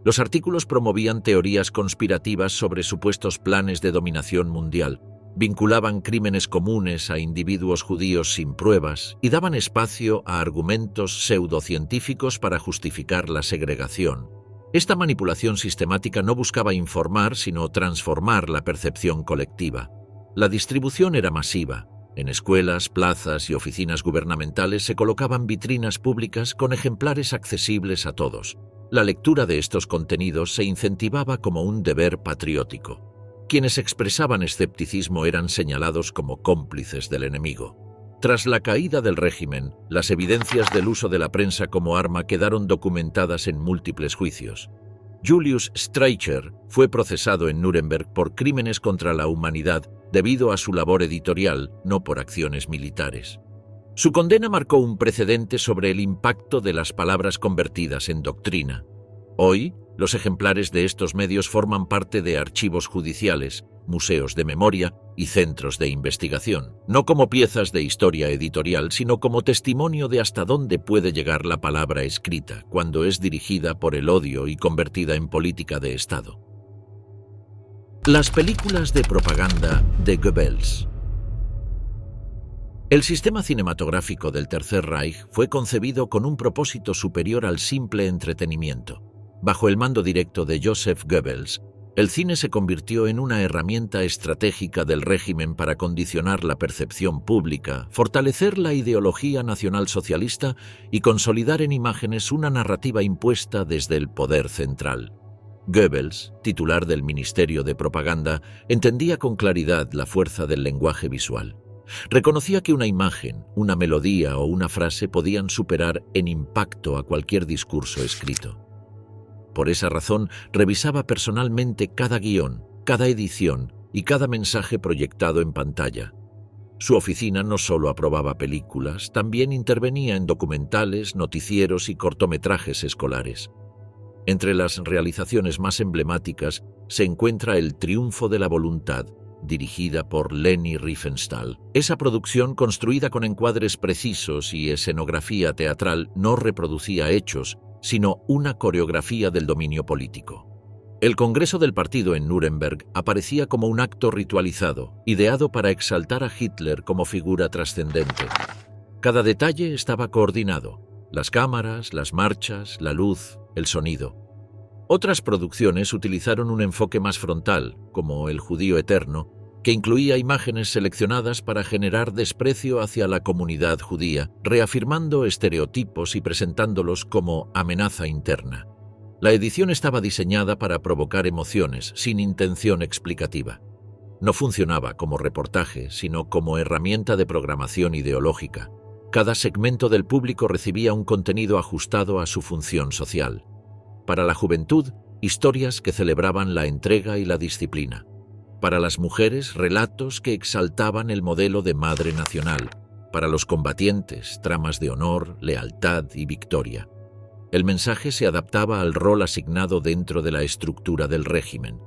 Los artículos promovían teorías conspirativas sobre supuestos planes de dominación mundial, vinculaban crímenes comunes a individuos judíos sin pruebas y daban espacio a argumentos pseudocientíficos para justificar la segregación. Esta manipulación sistemática no buscaba informar, sino transformar la percepción colectiva. La distribución era masiva. En escuelas, plazas y oficinas gubernamentales se colocaban vitrinas públicas con ejemplares accesibles a todos. La lectura de estos contenidos se incentivaba como un deber patriótico. Quienes expresaban escepticismo eran señalados como cómplices del enemigo. Tras la caída del régimen, las evidencias del uso de la prensa como arma quedaron documentadas en múltiples juicios. Julius Streicher fue procesado en Nuremberg por crímenes contra la humanidad debido a su labor editorial, no por acciones militares. Su condena marcó un precedente sobre el impacto de las palabras convertidas en doctrina. Hoy, los ejemplares de estos medios forman parte de archivos judiciales, museos de memoria y centros de investigación, no como piezas de historia editorial, sino como testimonio de hasta dónde puede llegar la palabra escrita cuando es dirigida por el odio y convertida en política de Estado. Las películas de propaganda de Goebbels. El sistema cinematográfico del Tercer Reich fue concebido con un propósito superior al simple entretenimiento. Bajo el mando directo de Joseph Goebbels, el cine se convirtió en una herramienta estratégica del régimen para condicionar la percepción pública, fortalecer la ideología nacionalsocialista y consolidar en imágenes una narrativa impuesta desde el poder central. Goebbels, titular del Ministerio de Propaganda, entendía con claridad la fuerza del lenguaje visual. Reconocía que una imagen, una melodía o una frase podían superar en impacto a cualquier discurso escrito. Por esa razón, revisaba personalmente cada guión, cada edición y cada mensaje proyectado en pantalla. Su oficina no solo aprobaba películas, también intervenía en documentales, noticieros y cortometrajes escolares. Entre las realizaciones más emblemáticas se encuentra El triunfo de la voluntad, dirigida por Leni Riefenstahl. Esa producción, construida con encuadres precisos y escenografía teatral, no reproducía hechos, sino una coreografía del dominio político. El Congreso del Partido en Nuremberg aparecía como un acto ritualizado, ideado para exaltar a Hitler como figura trascendente. Cada detalle estaba coordinado: las cámaras, las marchas, la luz, el sonido. Otras producciones utilizaron un enfoque más frontal, como El judío eterno, que incluía imágenes seleccionadas para generar desprecio hacia la comunidad judía, reafirmando estereotipos y presentándolos como amenaza interna. La edición estaba diseñada para provocar emociones, sin intención explicativa. No funcionaba como reportaje, sino como herramienta de programación ideológica. Cada segmento del público recibía un contenido ajustado a su función social. Para la juventud, historias que celebraban la entrega y la disciplina. Para las mujeres, relatos que exaltaban el modelo de madre nacional. Para los combatientes, tramas de honor, lealtad y victoria. El mensaje se adaptaba al rol asignado dentro de la estructura del régimen.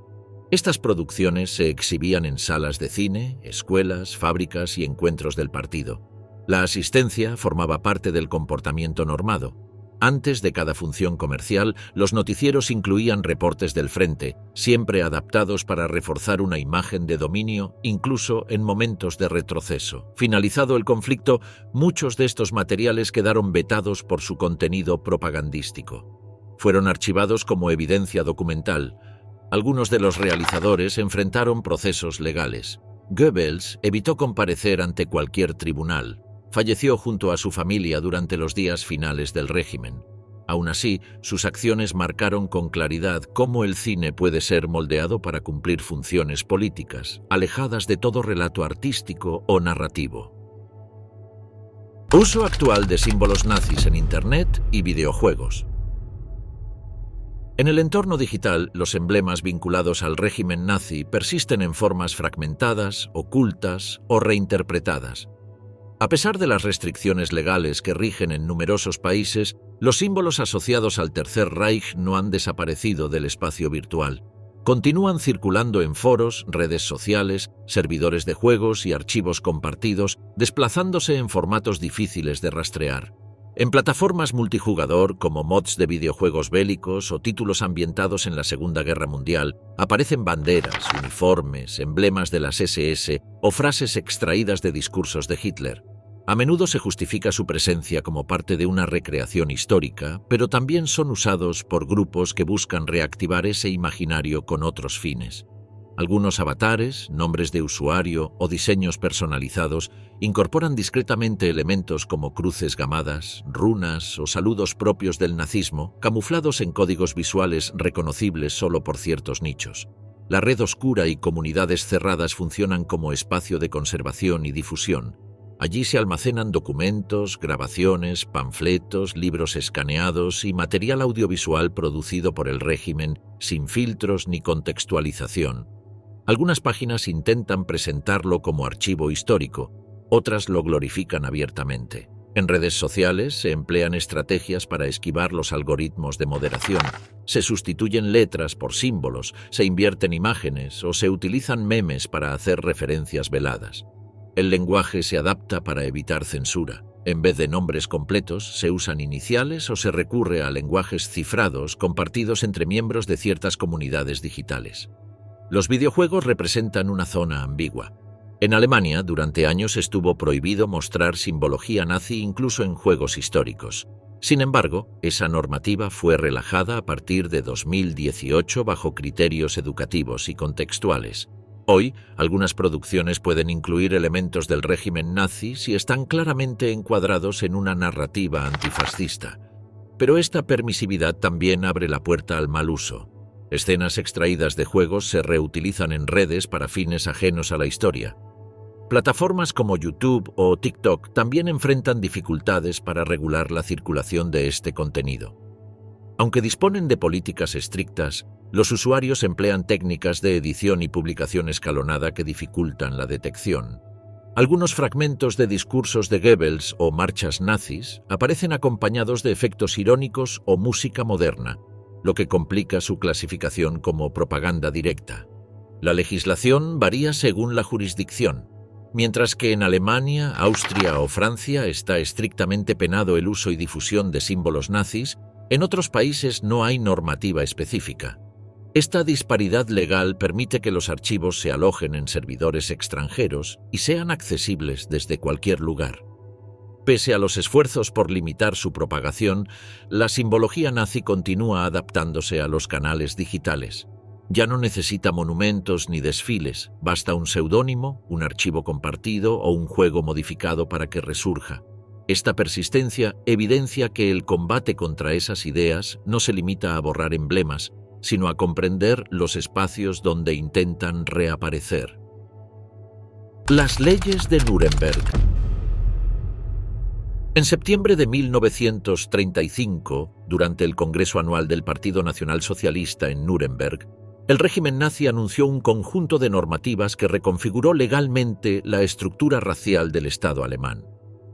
Estas producciones se exhibían en salas de cine, escuelas, fábricas y encuentros del partido. La asistencia formaba parte del comportamiento normado. Antes de cada función comercial, los noticieros incluían reportes del frente, siempre adaptados para reforzar una imagen de dominio, incluso en momentos de retroceso. Finalizado el conflicto, muchos de estos materiales quedaron vetados por su contenido propagandístico. Fueron archivados como evidencia documental. Algunos de los realizadores enfrentaron procesos legales. Goebbels evitó comparecer ante cualquier tribunal. Falleció junto a su familia durante los días finales del régimen. Aún así, sus acciones marcaron con claridad cómo el cine puede ser moldeado para cumplir funciones políticas, alejadas de todo relato artístico o narrativo. Uso actual de símbolos nazis en Internet y videojuegos. En el entorno digital, los emblemas vinculados al régimen nazi persisten en formas fragmentadas, ocultas o reinterpretadas. A pesar de las restricciones legales que rigen en numerosos países, los símbolos asociados al Tercer Reich no han desaparecido del espacio virtual. Continúan circulando en foros, redes sociales, servidores de juegos y archivos compartidos, desplazándose en formatos difíciles de rastrear. En plataformas multijugador, como mods de videojuegos bélicos o títulos ambientados en la Segunda Guerra Mundial, aparecen banderas, uniformes, emblemas de las SS o frases extraídas de discursos de Hitler. A menudo se justifica su presencia como parte de una recreación histórica, pero también son usados por grupos que buscan reactivar ese imaginario con otros fines. Algunos avatares, nombres de usuario o diseños personalizados incorporan discretamente elementos como cruces gamadas, runas o saludos propios del nazismo, camuflados en códigos visuales reconocibles solo por ciertos nichos. La red oscura y comunidades cerradas funcionan como espacio de conservación y difusión. Allí se almacenan documentos, grabaciones, panfletos, libros escaneados y material audiovisual producido por el régimen sin filtros ni contextualización. Algunas páginas intentan presentarlo como archivo histórico, otras lo glorifican abiertamente. En redes sociales se emplean estrategias para esquivar los algoritmos de moderación. Se sustituyen letras por símbolos, se invierten imágenes o se utilizan memes para hacer referencias veladas. El lenguaje se adapta para evitar censura. En vez de nombres completos, se usan iniciales o se recurre a lenguajes cifrados compartidos entre miembros de ciertas comunidades digitales. Los videojuegos representan una zona ambigua. En Alemania, durante años estuvo prohibido mostrar simbología nazi incluso en juegos históricos. Sin embargo, esa normativa fue relajada a partir de 2018 bajo criterios educativos y contextuales. Hoy, algunas producciones pueden incluir elementos del régimen nazi si están claramente encuadrados en una narrativa antifascista. Pero esta permisividad también abre la puerta al mal uso. Escenas extraídas de juegos se reutilizan en redes para fines ajenos a la historia. Plataformas como YouTube o TikTok también enfrentan dificultades para regular la circulación de este contenido. Aunque disponen de políticas estrictas, los usuarios emplean técnicas de edición y publicación escalonada que dificultan la detección. Algunos fragmentos de discursos de Goebbels o marchas nazis aparecen acompañados de efectos irónicos o música moderna, lo que complica su clasificación como propaganda directa. La legislación varía según la jurisdicción. Mientras que en Alemania, Austria o Francia está estrictamente penado el uso y difusión de símbolos nazis, en otros países no hay normativa específica. Esta disparidad legal permite que los archivos se alojen en servidores extranjeros y sean accesibles desde cualquier lugar. Pese a los esfuerzos por limitar su propagación, la simbología nazi continúa adaptándose a los canales digitales. Ya no necesita monumentos ni desfiles, basta un seudónimo, un archivo compartido o un juego modificado para que resurja. Esta persistencia evidencia que el combate contra esas ideas no se limita a borrar emblemas, sino a comprender los espacios donde intentan reaparecer. Las leyes de Nuremberg. En septiembre de 1935, durante el Congreso Anual del Partido Nacional Socialista en Nuremberg, el régimen nazi anunció un conjunto de normativas que reconfiguró legalmente la estructura racial del Estado alemán.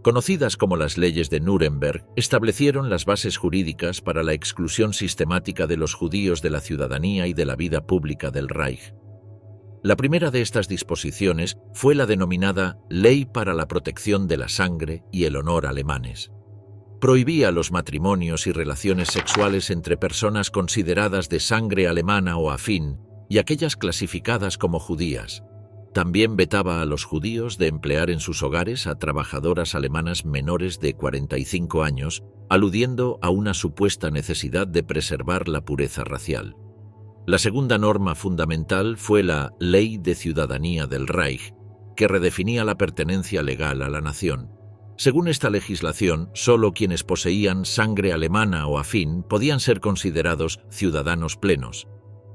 Conocidas como las leyes de Nuremberg, establecieron las bases jurídicas para la exclusión sistemática de los judíos de la ciudadanía y de la vida pública del Reich. La primera de estas disposiciones fue la denominada Ley para la Protección de la Sangre y el Honor alemanes. Prohibía los matrimonios y relaciones sexuales entre personas consideradas de sangre alemana o afín y aquellas clasificadas como judías. También vetaba a los judíos de emplear en sus hogares a trabajadoras alemanas menores de 45 años, aludiendo a una supuesta necesidad de preservar la pureza racial. La segunda norma fundamental fue la Ley de Ciudadanía del Reich, que redefinía la pertenencia legal a la nación. Según esta legislación, solo quienes poseían sangre alemana o afín podían ser considerados ciudadanos plenos.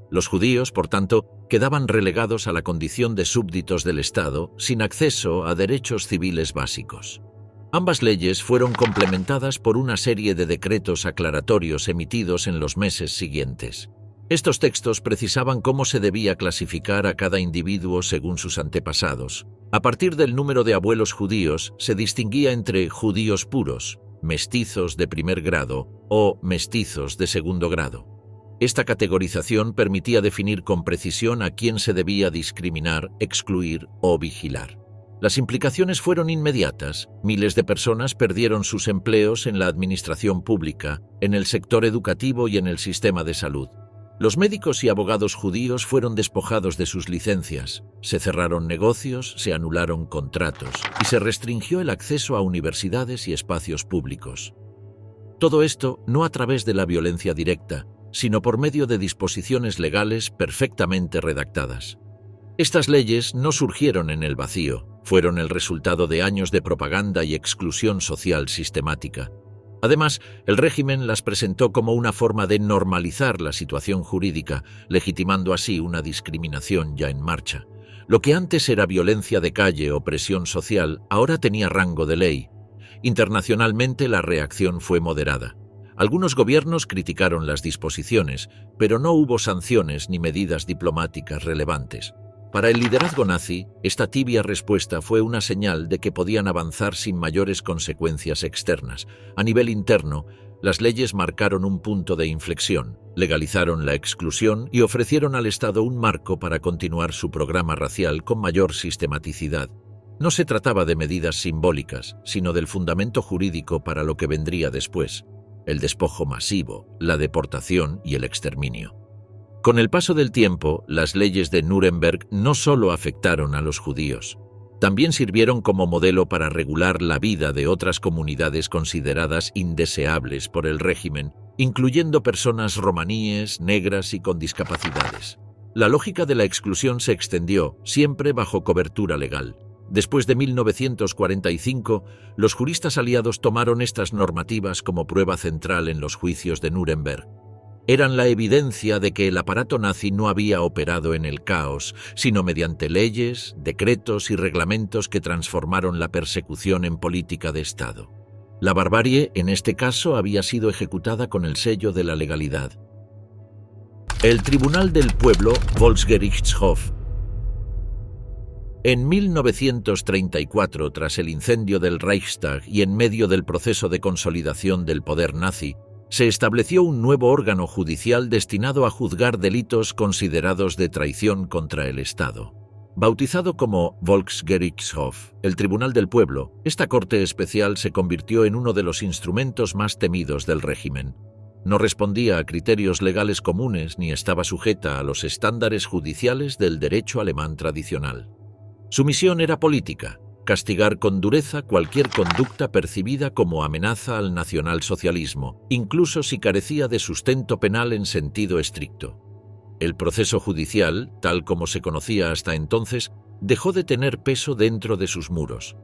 Los judíos, por tanto, quedaban relegados a la condición de súbditos del Estado, sin acceso a derechos civiles básicos. Ambas leyes fueron complementadas por una serie de decretos aclaratorios emitidos en los meses siguientes. Estos textos precisaban cómo se debía clasificar a cada individuo según sus antepasados. A partir del número de abuelos judíos, se distinguía entre judíos puros, mestizos de primer grado o mestizos de segundo grado. Esta categorización permitía definir con precisión a quién se debía discriminar, excluir o vigilar. Las implicaciones fueron inmediatas. Miles de personas perdieron sus empleos en la administración pública, en el sector educativo y en el sistema de salud. Los médicos y abogados judíos fueron despojados de sus licencias, se cerraron negocios, se anularon contratos y se restringió el acceso a universidades y espacios públicos. Todo esto no a través de la violencia directa, sino por medio de disposiciones legales perfectamente redactadas. Estas leyes no surgieron en el vacío, fueron el resultado de años de propaganda y exclusión social sistemática. Además, el régimen las presentó como una forma de normalizar la situación jurídica, legitimando así una discriminación ya en marcha. Lo que antes era violencia de calle o presión social, ahora tenía rango de ley. Internacionalmente la reacción fue moderada. Algunos gobiernos criticaron las disposiciones, pero no hubo sanciones ni medidas diplomáticas relevantes. Para el liderazgo nazi, esta tibia respuesta fue una señal de que podían avanzar sin mayores consecuencias externas. A nivel interno, las leyes marcaron un punto de inflexión, legalizaron la exclusión y ofrecieron al Estado un marco para continuar su programa racial con mayor sistematicidad. No se trataba de medidas simbólicas, sino del fundamento jurídico para lo que vendría después: el despojo masivo, la deportación y el exterminio. Con el paso del tiempo, las leyes de Nuremberg no solo afectaron a los judíos, también sirvieron como modelo para regular la vida de otras comunidades consideradas indeseables por el régimen, incluyendo personas romaníes, negras y con discapacidades. La lógica de la exclusión se extendió, siempre bajo cobertura legal. Después de 1945, los juristas aliados tomaron estas normativas como prueba central en los juicios de Nuremberg. Eran la evidencia de que el aparato nazi no había operado en el caos, sino mediante leyes, decretos y reglamentos que transformaron la persecución en política de Estado. La barbarie, en este caso, había sido ejecutada con el sello de la legalidad. El Tribunal del Pueblo, Volksgerichtshof. En 1934, tras el incendio del Reichstag y en medio del proceso de consolidación del poder nazi, se estableció un nuevo órgano judicial destinado a juzgar delitos considerados de traición contra el Estado. Bautizado como Volksgerichtshof, el Tribunal del Pueblo, esta corte especial se convirtió en uno de los instrumentos más temidos del régimen. No respondía a criterios legales comunes ni estaba sujeta a los estándares judiciales del derecho alemán tradicional. Su misión era política: castigar con dureza cualquier conducta percibida como amenaza al nacionalsocialismo, incluso si carecía de sustento penal en sentido estricto. El proceso judicial, tal como se conocía hasta entonces, dejó de tener peso dentro de sus muros.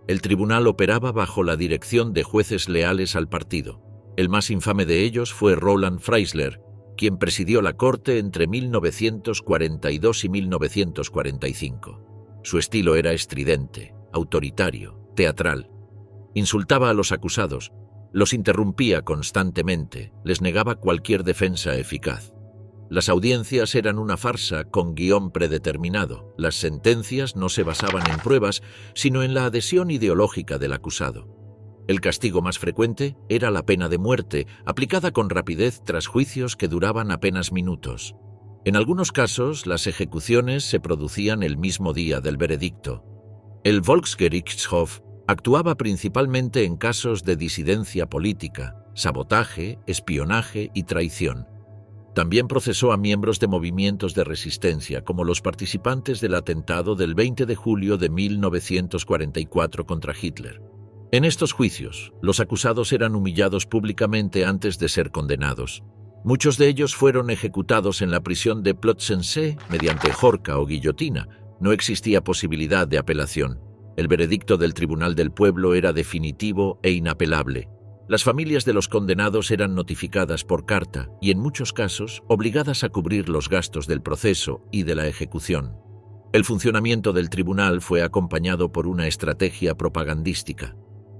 El tribunal operaba bajo la dirección de jueces leales al partido. El más infame de ellos fue Roland Freisler, quien presidió la corte entre 1942 y 1945. Su estilo era estridente, autoritario, teatral. Insultaba a los acusados, los interrumpía constantemente, les negaba cualquier defensa eficaz. Las audiencias eran una farsa con guión predeterminado. Las sentencias no se basaban en pruebas, sino en la adhesión ideológica del acusado. El castigo más frecuente era la pena de muerte, aplicada con rapidez tras juicios que duraban apenas minutos. En algunos casos, las ejecuciones se producían el mismo día del veredicto. El Volksgerichtshof Actuaba principalmente en casos de disidencia política, sabotaje, espionaje y traición. También procesó a miembros de movimientos de resistencia, como los participantes del atentado del 20 de julio de 1944 contra Hitler. En estos juicios, los acusados eran humillados públicamente antes de ser condenados. Muchos de ellos fueron ejecutados en la prisión de Plötzensee mediante horca o guillotina. No existía posibilidad de apelación. El veredicto del Tribunal del Pueblo era definitivo e inapelable. Las familias de los condenados eran notificadas por carta y, en muchos casos, obligadas a cubrir los gastos del proceso y de la ejecución. El funcionamiento del tribunal fue acompañado por una estrategia propagandística.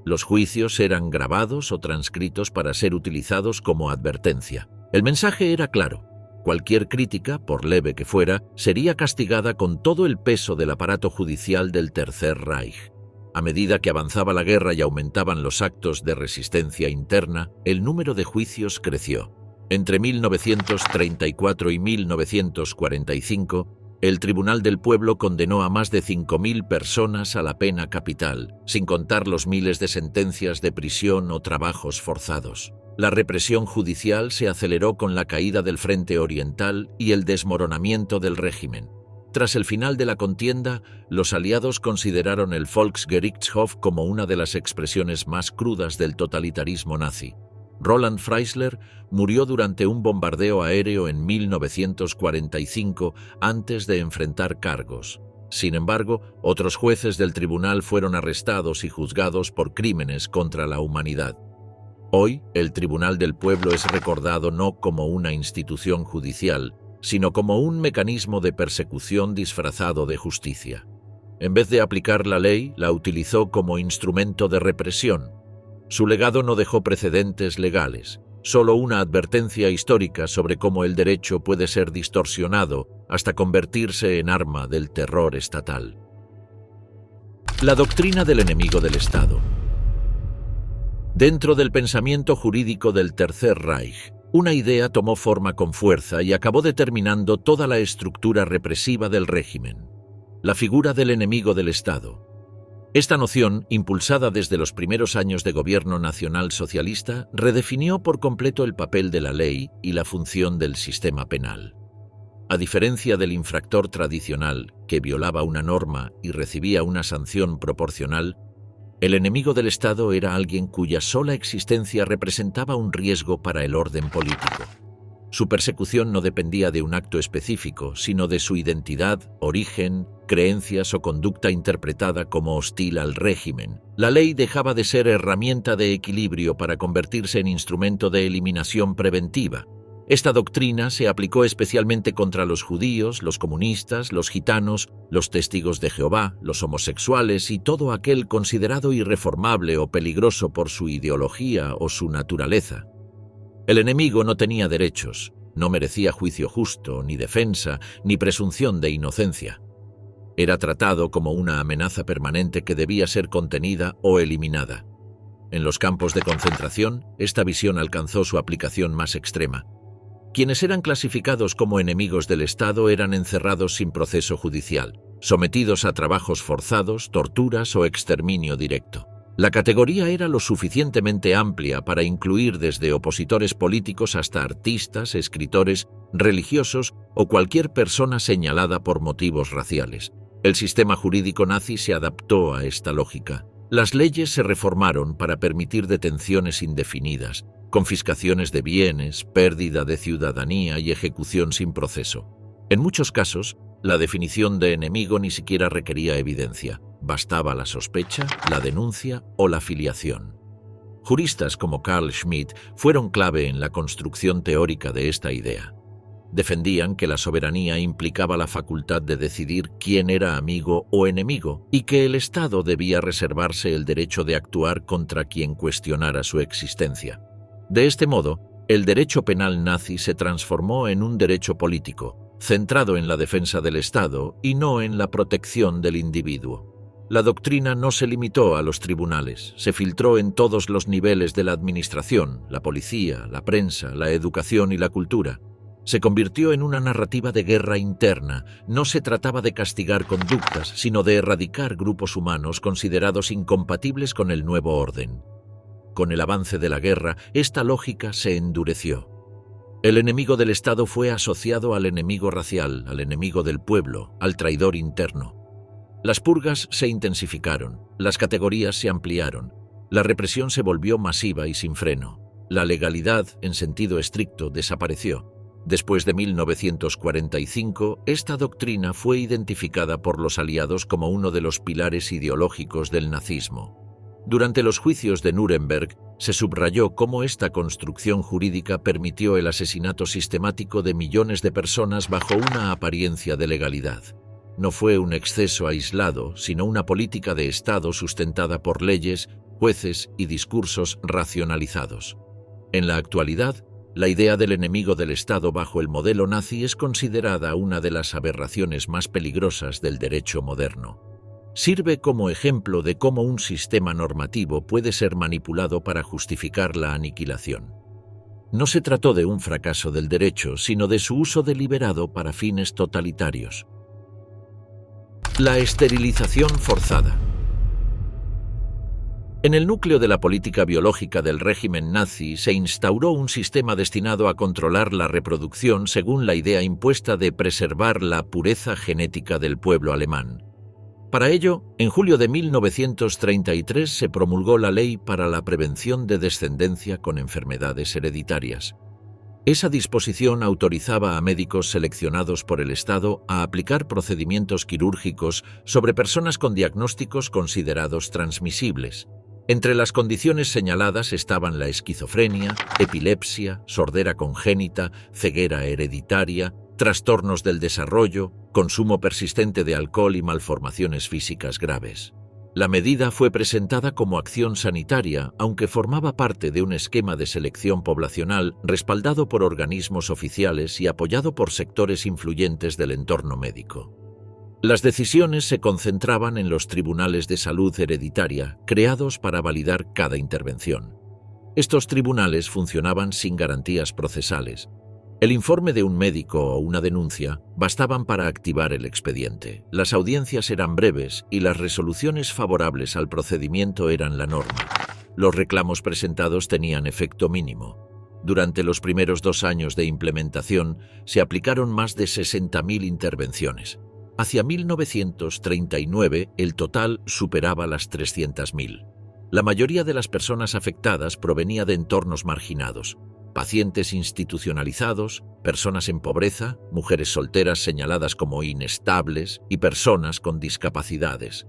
Los juicios eran grabados o transcritos para ser utilizados como advertencia. El mensaje era claro. Cualquier crítica, por leve que fuera, sería castigada con todo el peso del aparato judicial del Tercer Reich. A medida que avanzaba la guerra y aumentaban los actos de resistencia interna, el número de juicios creció. Entre 1934 y 1945, el Tribunal del Pueblo condenó a más de 5.000 personas a la pena capital, sin contar los miles de sentencias de prisión o trabajos forzados. La represión judicial se aceleró con la caída del Frente Oriental y el desmoronamiento del régimen. Tras el final de la contienda, los aliados consideraron el Volksgerichtshof como una de las expresiones más crudas del totalitarismo nazi. Roland Freisler murió durante un bombardeo aéreo en 1945 antes de enfrentar cargos. Sin embargo, otros jueces del tribunal fueron arrestados y juzgados por crímenes contra la humanidad. Hoy, el Tribunal del Pueblo es recordado no como una institución judicial, sino como un mecanismo de persecución disfrazado de justicia. En vez de aplicar la ley, la utilizó como instrumento de represión. Su legado no dejó precedentes legales, solo una advertencia histórica sobre cómo el derecho puede ser distorsionado hasta convertirse en arma del terror estatal. La doctrina del enemigo del Estado. Dentro del pensamiento jurídico del Tercer Reich, una idea tomó forma con fuerza y acabó determinando toda la estructura represiva del régimen: la figura del enemigo del Estado. Esta noción, impulsada desde los primeros años de gobierno nacional socialista, redefinió por completo el papel de la ley y la función del sistema penal. A diferencia del infractor tradicional, que violaba una norma y recibía una sanción proporcional, el enemigo del Estado era alguien cuya sola existencia representaba un riesgo para el orden político. Su persecución no dependía de un acto específico, sino de su identidad, origen, creencias o conducta interpretada como hostil al régimen. La ley dejaba de ser herramienta de equilibrio para convertirse en instrumento de eliminación preventiva. Esta doctrina se aplicó especialmente contra los judíos, los comunistas, los gitanos, los testigos de Jehová, los homosexuales y todo aquel considerado irreformable o peligroso por su ideología o su naturaleza. El enemigo no tenía derechos, no merecía juicio justo, ni defensa, ni presunción de inocencia. Era tratado como una amenaza permanente que debía ser contenida o eliminada. En los campos de concentración, esta visión alcanzó su aplicación más extrema. Quienes eran clasificados como enemigos del Estado eran encerrados sin proceso judicial, sometidos a trabajos forzados, torturas o exterminio directo. La categoría era lo suficientemente amplia para incluir desde opositores políticos hasta artistas, escritores, religiosos o cualquier persona señalada por motivos raciales. El sistema jurídico nazi se adaptó a esta lógica. Las leyes se reformaron para permitir detenciones indefinidas, confiscaciones de bienes, pérdida de ciudadanía y ejecución sin proceso. En muchos casos, la definición de enemigo ni siquiera requería evidencia. Bastaba la sospecha, la denuncia o la filiación. Juristas como Carl Schmitt fueron clave en la construcción teórica de esta idea. Defendían que la soberanía implicaba la facultad de decidir quién era amigo o enemigo y que el Estado debía reservarse el derecho de actuar contra quien cuestionara su existencia. De este modo, el derecho penal nazi se transformó en un derecho político, centrado en la defensa del Estado y no en la protección del individuo. La doctrina no se limitó a los tribunales, se filtró en todos los niveles de la administración, la policía, la prensa, la educación y la cultura. Se convirtió en una narrativa de guerra interna. No se trataba de castigar conductas, sino de erradicar grupos humanos considerados incompatibles con el nuevo orden. Con el avance de la guerra, esta lógica se endureció. El enemigo del Estado fue asociado al enemigo racial, al enemigo del pueblo, al traidor interno. Las purgas se intensificaron, las categorías se ampliaron, la represión se volvió masiva y sin freno. La legalidad, en sentido estricto, desapareció. Después de 1945, esta doctrina fue identificada por los aliados como uno de los pilares ideológicos del nazismo. Durante los juicios de Nuremberg, se subrayó cómo esta construcción jurídica permitió el asesinato sistemático de millones de personas bajo una apariencia de legalidad. No fue un exceso aislado, sino una política de Estado sustentada por leyes, jueces y discursos racionalizados. En la actualidad, la idea del enemigo del Estado bajo el modelo nazi es considerada una de las aberraciones más peligrosas del derecho moderno. Sirve como ejemplo de cómo un sistema normativo puede ser manipulado para justificar la aniquilación. No se trató de un fracaso del derecho, sino de su uso deliberado para fines totalitarios. La esterilización forzada. En el núcleo de la política biológica del régimen nazi se instauró un sistema destinado a controlar la reproducción según la idea impuesta de preservar la pureza genética del pueblo alemán. Para ello, en julio de 1933 se promulgó la Ley para la Prevención de Descendencia con Enfermedades Hereditarias. Esa disposición autorizaba a médicos seleccionados por el Estado a aplicar procedimientos quirúrgicos sobre personas con diagnósticos considerados transmisibles. Entre las condiciones señaladas estaban la esquizofrenia, epilepsia, sordera congénita, ceguera hereditaria, trastornos del desarrollo, consumo persistente de alcohol y malformaciones físicas graves. La medida fue presentada como acción sanitaria, aunque formaba parte de un esquema de selección poblacional respaldado por organismos oficiales y apoyado por sectores influyentes del entorno médico. Las decisiones se concentraban en los tribunales de salud hereditaria, creados para validar cada intervención. Estos tribunales funcionaban sin garantías procesales. El informe de un médico o una denuncia bastaban para activar el expediente. Las audiencias eran breves y las resoluciones favorables al procedimiento eran la norma. Los reclamos presentados tenían efecto mínimo. Durante los primeros 2 años de implementación se aplicaron más de 60.000 intervenciones. Hacia 1939 el total superaba las 300.000. La mayoría de las personas afectadas provenía de entornos marginados. Pacientes institucionalizados, personas en pobreza, mujeres solteras señaladas como inestables y personas con discapacidades.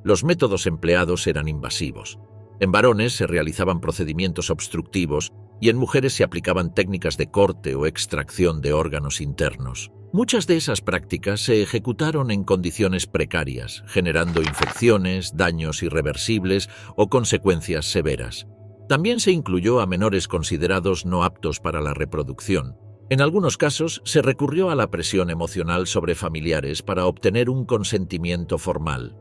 Los métodos empleados eran invasivos. En varones se realizaban procedimientos obstructivos y en mujeres se aplicaban técnicas de corte o extracción de órganos internos. Muchas de esas prácticas se ejecutaron en condiciones precarias, generando infecciones, daños irreversibles o consecuencias severas. También se incluyó a menores considerados no aptos para la reproducción. En algunos casos se recurrió a la presión emocional sobre familiares para obtener un consentimiento formal.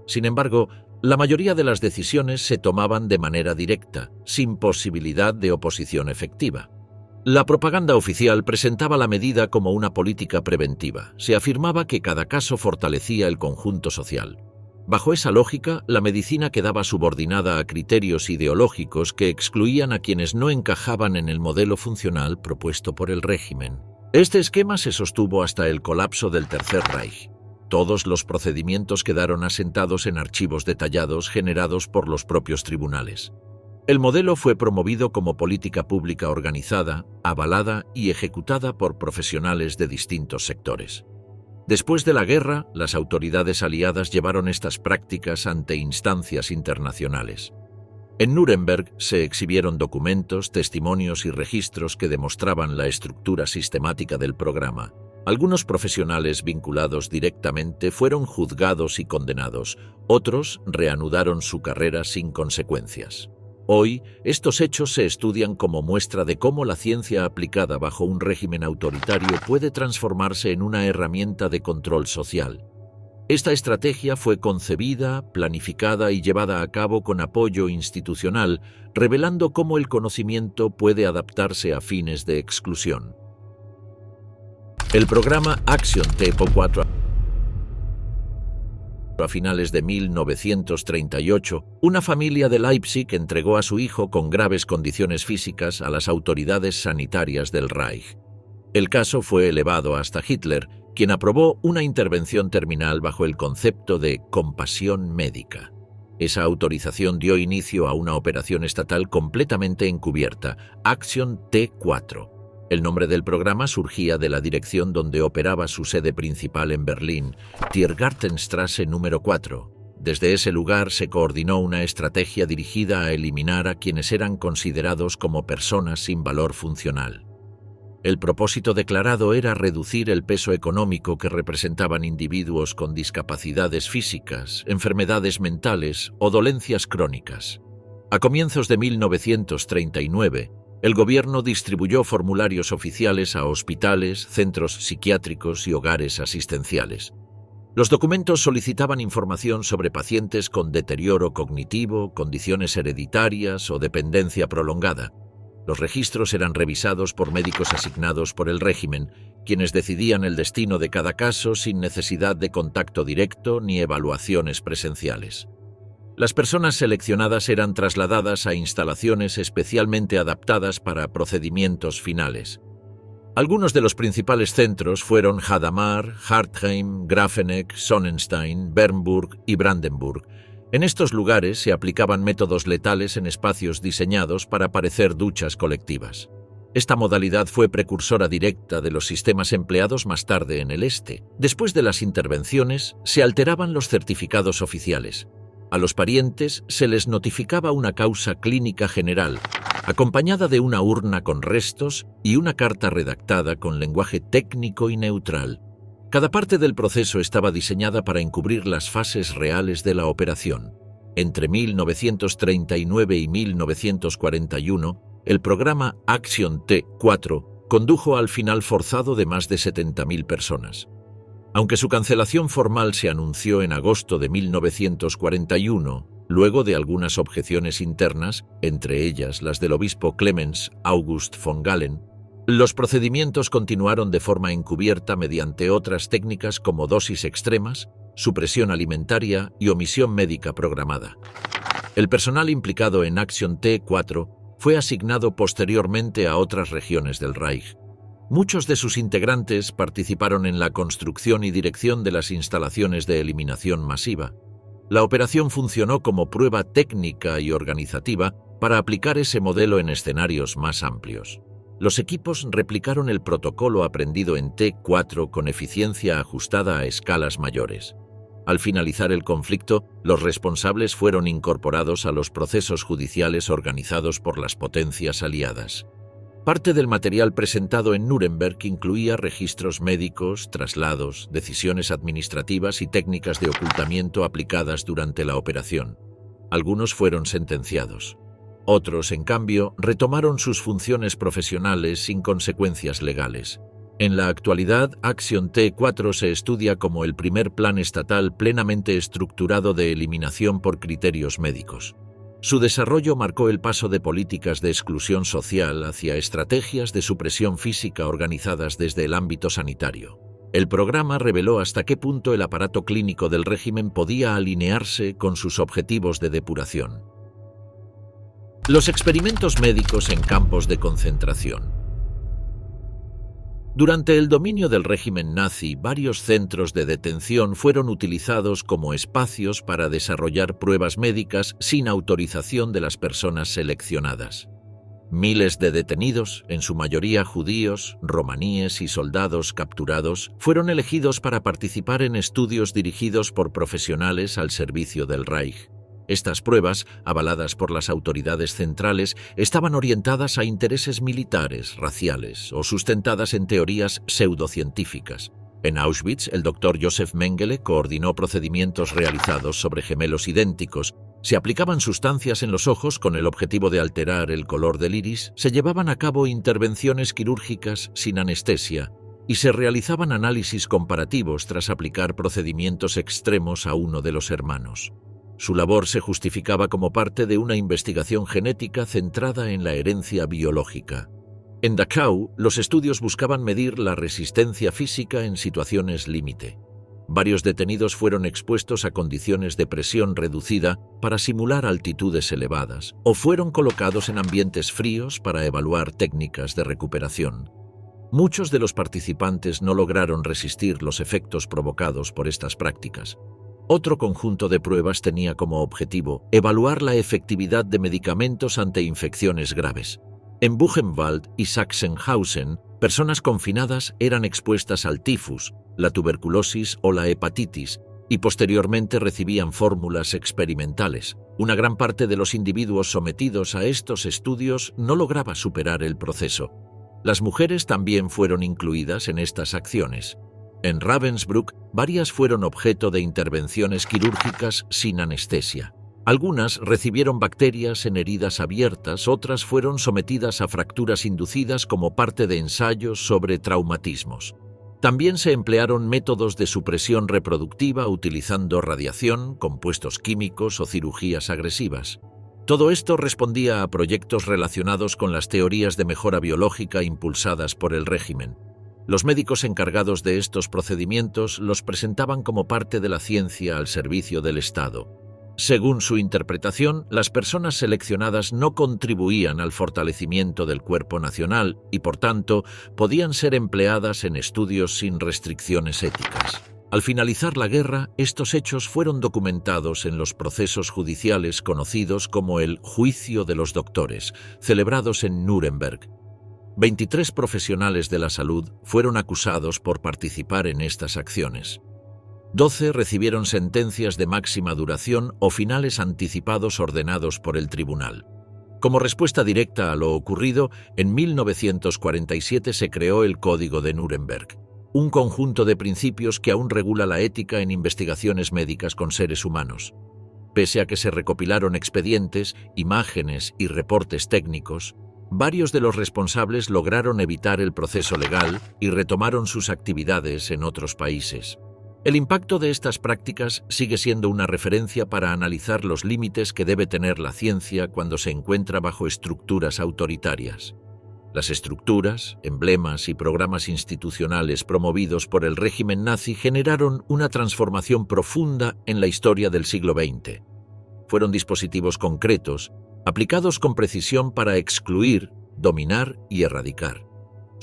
Sin embargo, la mayoría de las decisiones se tomaban de manera directa, sin posibilidad de oposición efectiva. La propaganda oficial presentaba la medida como una política preventiva. Se afirmaba que cada caso fortalecía el conjunto social. Bajo esa lógica, la medicina quedaba subordinada a criterios ideológicos que excluían a quienes no encajaban en el modelo funcional propuesto por el régimen. Este esquema se sostuvo hasta el colapso del Tercer Reich. Todos los procedimientos quedaron asentados en archivos detallados generados por los propios tribunales. El modelo fue promovido como política pública organizada, avalada y ejecutada por profesionales de distintos sectores. Después de la guerra, las autoridades aliadas llevaron estas prácticas ante instancias internacionales. En Nuremberg se exhibieron documentos, testimonios y registros que demostraban la estructura sistemática del programa. Algunos profesionales vinculados directamente fueron juzgados y condenados, otros reanudaron su carrera sin consecuencias. Hoy, estos hechos se estudian como muestra de cómo la ciencia aplicada bajo un régimen autoritario puede transformarse en una herramienta de control social. Esta estrategia fue concebida, planificada y llevada a cabo con apoyo institucional, revelando cómo el conocimiento puede adaptarse a fines de exclusión. El programa Action T4 a finales de 1938, una familia de Leipzig entregó a su hijo con graves condiciones físicas a las autoridades sanitarias del Reich. El caso fue elevado hasta Hitler, quien aprobó una intervención terminal bajo el concepto de compasión médica. Esa autorización dio inicio a una operación estatal completamente encubierta, Action T4. El nombre del programa surgía de la dirección donde operaba su sede principal en Berlín, Tiergartenstraße número 4. Desde ese lugar se coordinó una estrategia dirigida a eliminar a quienes eran considerados como personas sin valor funcional. El propósito declarado era reducir el peso económico que representaban individuos con discapacidades físicas, enfermedades mentales o dolencias crónicas. A comienzos de 1939, el gobierno distribuyó formularios oficiales a hospitales, centros psiquiátricos y hogares asistenciales. Los documentos solicitaban información sobre pacientes con deterioro cognitivo, condiciones hereditarias o dependencia prolongada. Los registros eran revisados por médicos asignados por el régimen, quienes decidían el destino de cada caso sin necesidad de contacto directo ni evaluaciones presenciales. Las personas seleccionadas eran trasladadas a instalaciones especialmente adaptadas para procedimientos finales. Algunos de los principales centros fueron Hadamar, Hartheim, Grafenegg, Sonnenstein, Bernburg y Brandenburg. En estos lugares se aplicaban métodos letales en espacios diseñados para parecer duchas colectivas. Esta modalidad fue precursora directa de los sistemas empleados más tarde en el este. Después de las intervenciones, se alteraban los certificados oficiales. A los parientes se les notificaba una causa clínica general, acompañada de una urna con restos y una carta redactada con lenguaje técnico y neutral. Cada parte del proceso estaba diseñada para encubrir las fases reales de la operación. Entre 1939 y 1941, el programa Action T4 condujo al final forzado de más de 70.000 personas. Aunque su cancelación formal se anunció en agosto de 1941, luego de algunas objeciones internas, entre ellas las del obispo Clemens August von Galen, los procedimientos continuaron de forma encubierta mediante otras técnicas como dosis extremas, supresión alimentaria y omisión médica programada. El personal implicado en Action T4 fue asignado posteriormente a otras regiones del Reich. Muchos de sus integrantes participaron en la construcción y dirección de las instalaciones de eliminación masiva. La operación funcionó como prueba técnica y organizativa para aplicar ese modelo en escenarios más amplios. Los equipos replicaron el protocolo aprendido en T4 con eficiencia ajustada a escalas mayores. Al finalizar el conflicto, los responsables fueron incorporados a los procesos judiciales organizados por las potencias aliadas. Parte del material presentado en Nuremberg incluía registros médicos, traslados, decisiones administrativas y técnicas de ocultamiento aplicadas durante la operación. Algunos fueron sentenciados. Otros, en cambio, retomaron sus funciones profesionales sin consecuencias legales. En la actualidad, Action T4 se estudia como el primer plan estatal plenamente estructurado de eliminación por criterios médicos. Su desarrollo marcó el paso de políticas de exclusión social hacia estrategias de supresión física organizadas desde el ámbito sanitario. El programa reveló hasta qué punto el aparato clínico del régimen podía alinearse con sus objetivos de depuración. Los experimentos médicos en campos de concentración. Durante el dominio del régimen nazi, varios centros de detención fueron utilizados como espacios para desarrollar pruebas médicas sin autorización de las personas seleccionadas. Miles de detenidos, en su mayoría judíos, romaníes y soldados capturados, fueron elegidos para participar en estudios dirigidos por profesionales al servicio del Reich. Estas pruebas, avaladas por las autoridades centrales, estaban orientadas a intereses militares, raciales o sustentadas en teorías pseudocientíficas. En Auschwitz, el doctor Josef Mengele coordinó procedimientos realizados sobre gemelos idénticos. Se aplicaban sustancias en los ojos con el objetivo de alterar el color del iris, se llevaban a cabo intervenciones quirúrgicas sin anestesia y se realizaban análisis comparativos tras aplicar procedimientos extremos a uno de los hermanos. Su labor se justificaba como parte de una investigación genética centrada en la herencia biológica. En Dachau, los estudios buscaban medir la resistencia física en situaciones límite. Varios detenidos fueron expuestos a condiciones de presión reducida para simular altitudes elevadas, o fueron colocados en ambientes fríos para evaluar técnicas de recuperación. Muchos de los participantes no lograron resistir los efectos provocados por estas prácticas. Otro conjunto de pruebas tenía como objetivo evaluar la efectividad de medicamentos ante infecciones graves. En Buchenwald y Sachsenhausen, personas confinadas eran expuestas al tifus, la tuberculosis o la hepatitis, y posteriormente recibían fórmulas experimentales. Una gran parte de los individuos sometidos a estos estudios no lograba superar el proceso. Las mujeres también fueron incluidas en estas acciones. En Ravensbrück, varias fueron objeto de intervenciones quirúrgicas sin anestesia. Algunas recibieron bacterias en heridas abiertas, otras fueron sometidas a fracturas inducidas como parte de ensayos sobre traumatismos. También se emplearon métodos de supresión reproductiva utilizando radiación, compuestos químicos o cirugías agresivas. Todo esto respondía a proyectos relacionados con las teorías de mejora biológica impulsadas por el régimen. Los médicos encargados de estos procedimientos los presentaban como parte de la ciencia al servicio del Estado. Según su interpretación, las personas seleccionadas no contribuían al fortalecimiento del cuerpo nacional y, por tanto, podían ser empleadas en estudios sin restricciones éticas. Al finalizar la guerra, estos hechos fueron documentados en los procesos judiciales conocidos como el Juicio de los Doctores, celebrados en Nuremberg. 23 profesionales de la salud fueron acusados por participar en estas acciones. 12 recibieron sentencias de máxima duración o finales anticipados ordenados por el tribunal. Como respuesta directa a lo ocurrido, en 1947 se creó el Código de Nuremberg, un conjunto de principios que aún regula la ética en investigaciones médicas con seres humanos. Pese a que se recopilaron expedientes, imágenes y reportes técnicos, varios de los responsables lograron evitar el proceso legal y retomaron sus actividades en otros países. El impacto de estas prácticas sigue siendo una referencia para analizar los límites que debe tener la ciencia cuando se encuentra bajo estructuras autoritarias. Las estructuras, emblemas y programas institucionales promovidos por el régimen nazi generaron una transformación profunda en la historia del siglo XX. Fueron dispositivos concretos, aplicados con precisión para excluir, dominar y erradicar.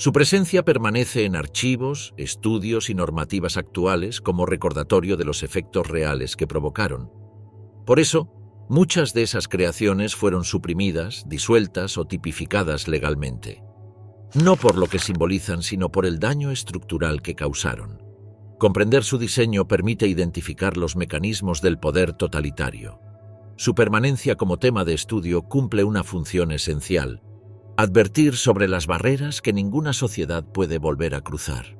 Su presencia permanece en archivos, estudios y normativas actuales como recordatorio de los efectos reales que provocaron. Por eso, muchas de esas creaciones fueron suprimidas, disueltas o tipificadas legalmente. No por lo que simbolizan, sino por el daño estructural que causaron. Comprender su diseño permite identificar los mecanismos del poder totalitario. Su permanencia como tema de estudio cumple una función esencial: advertir sobre las barreras que ninguna sociedad puede volver a cruzar.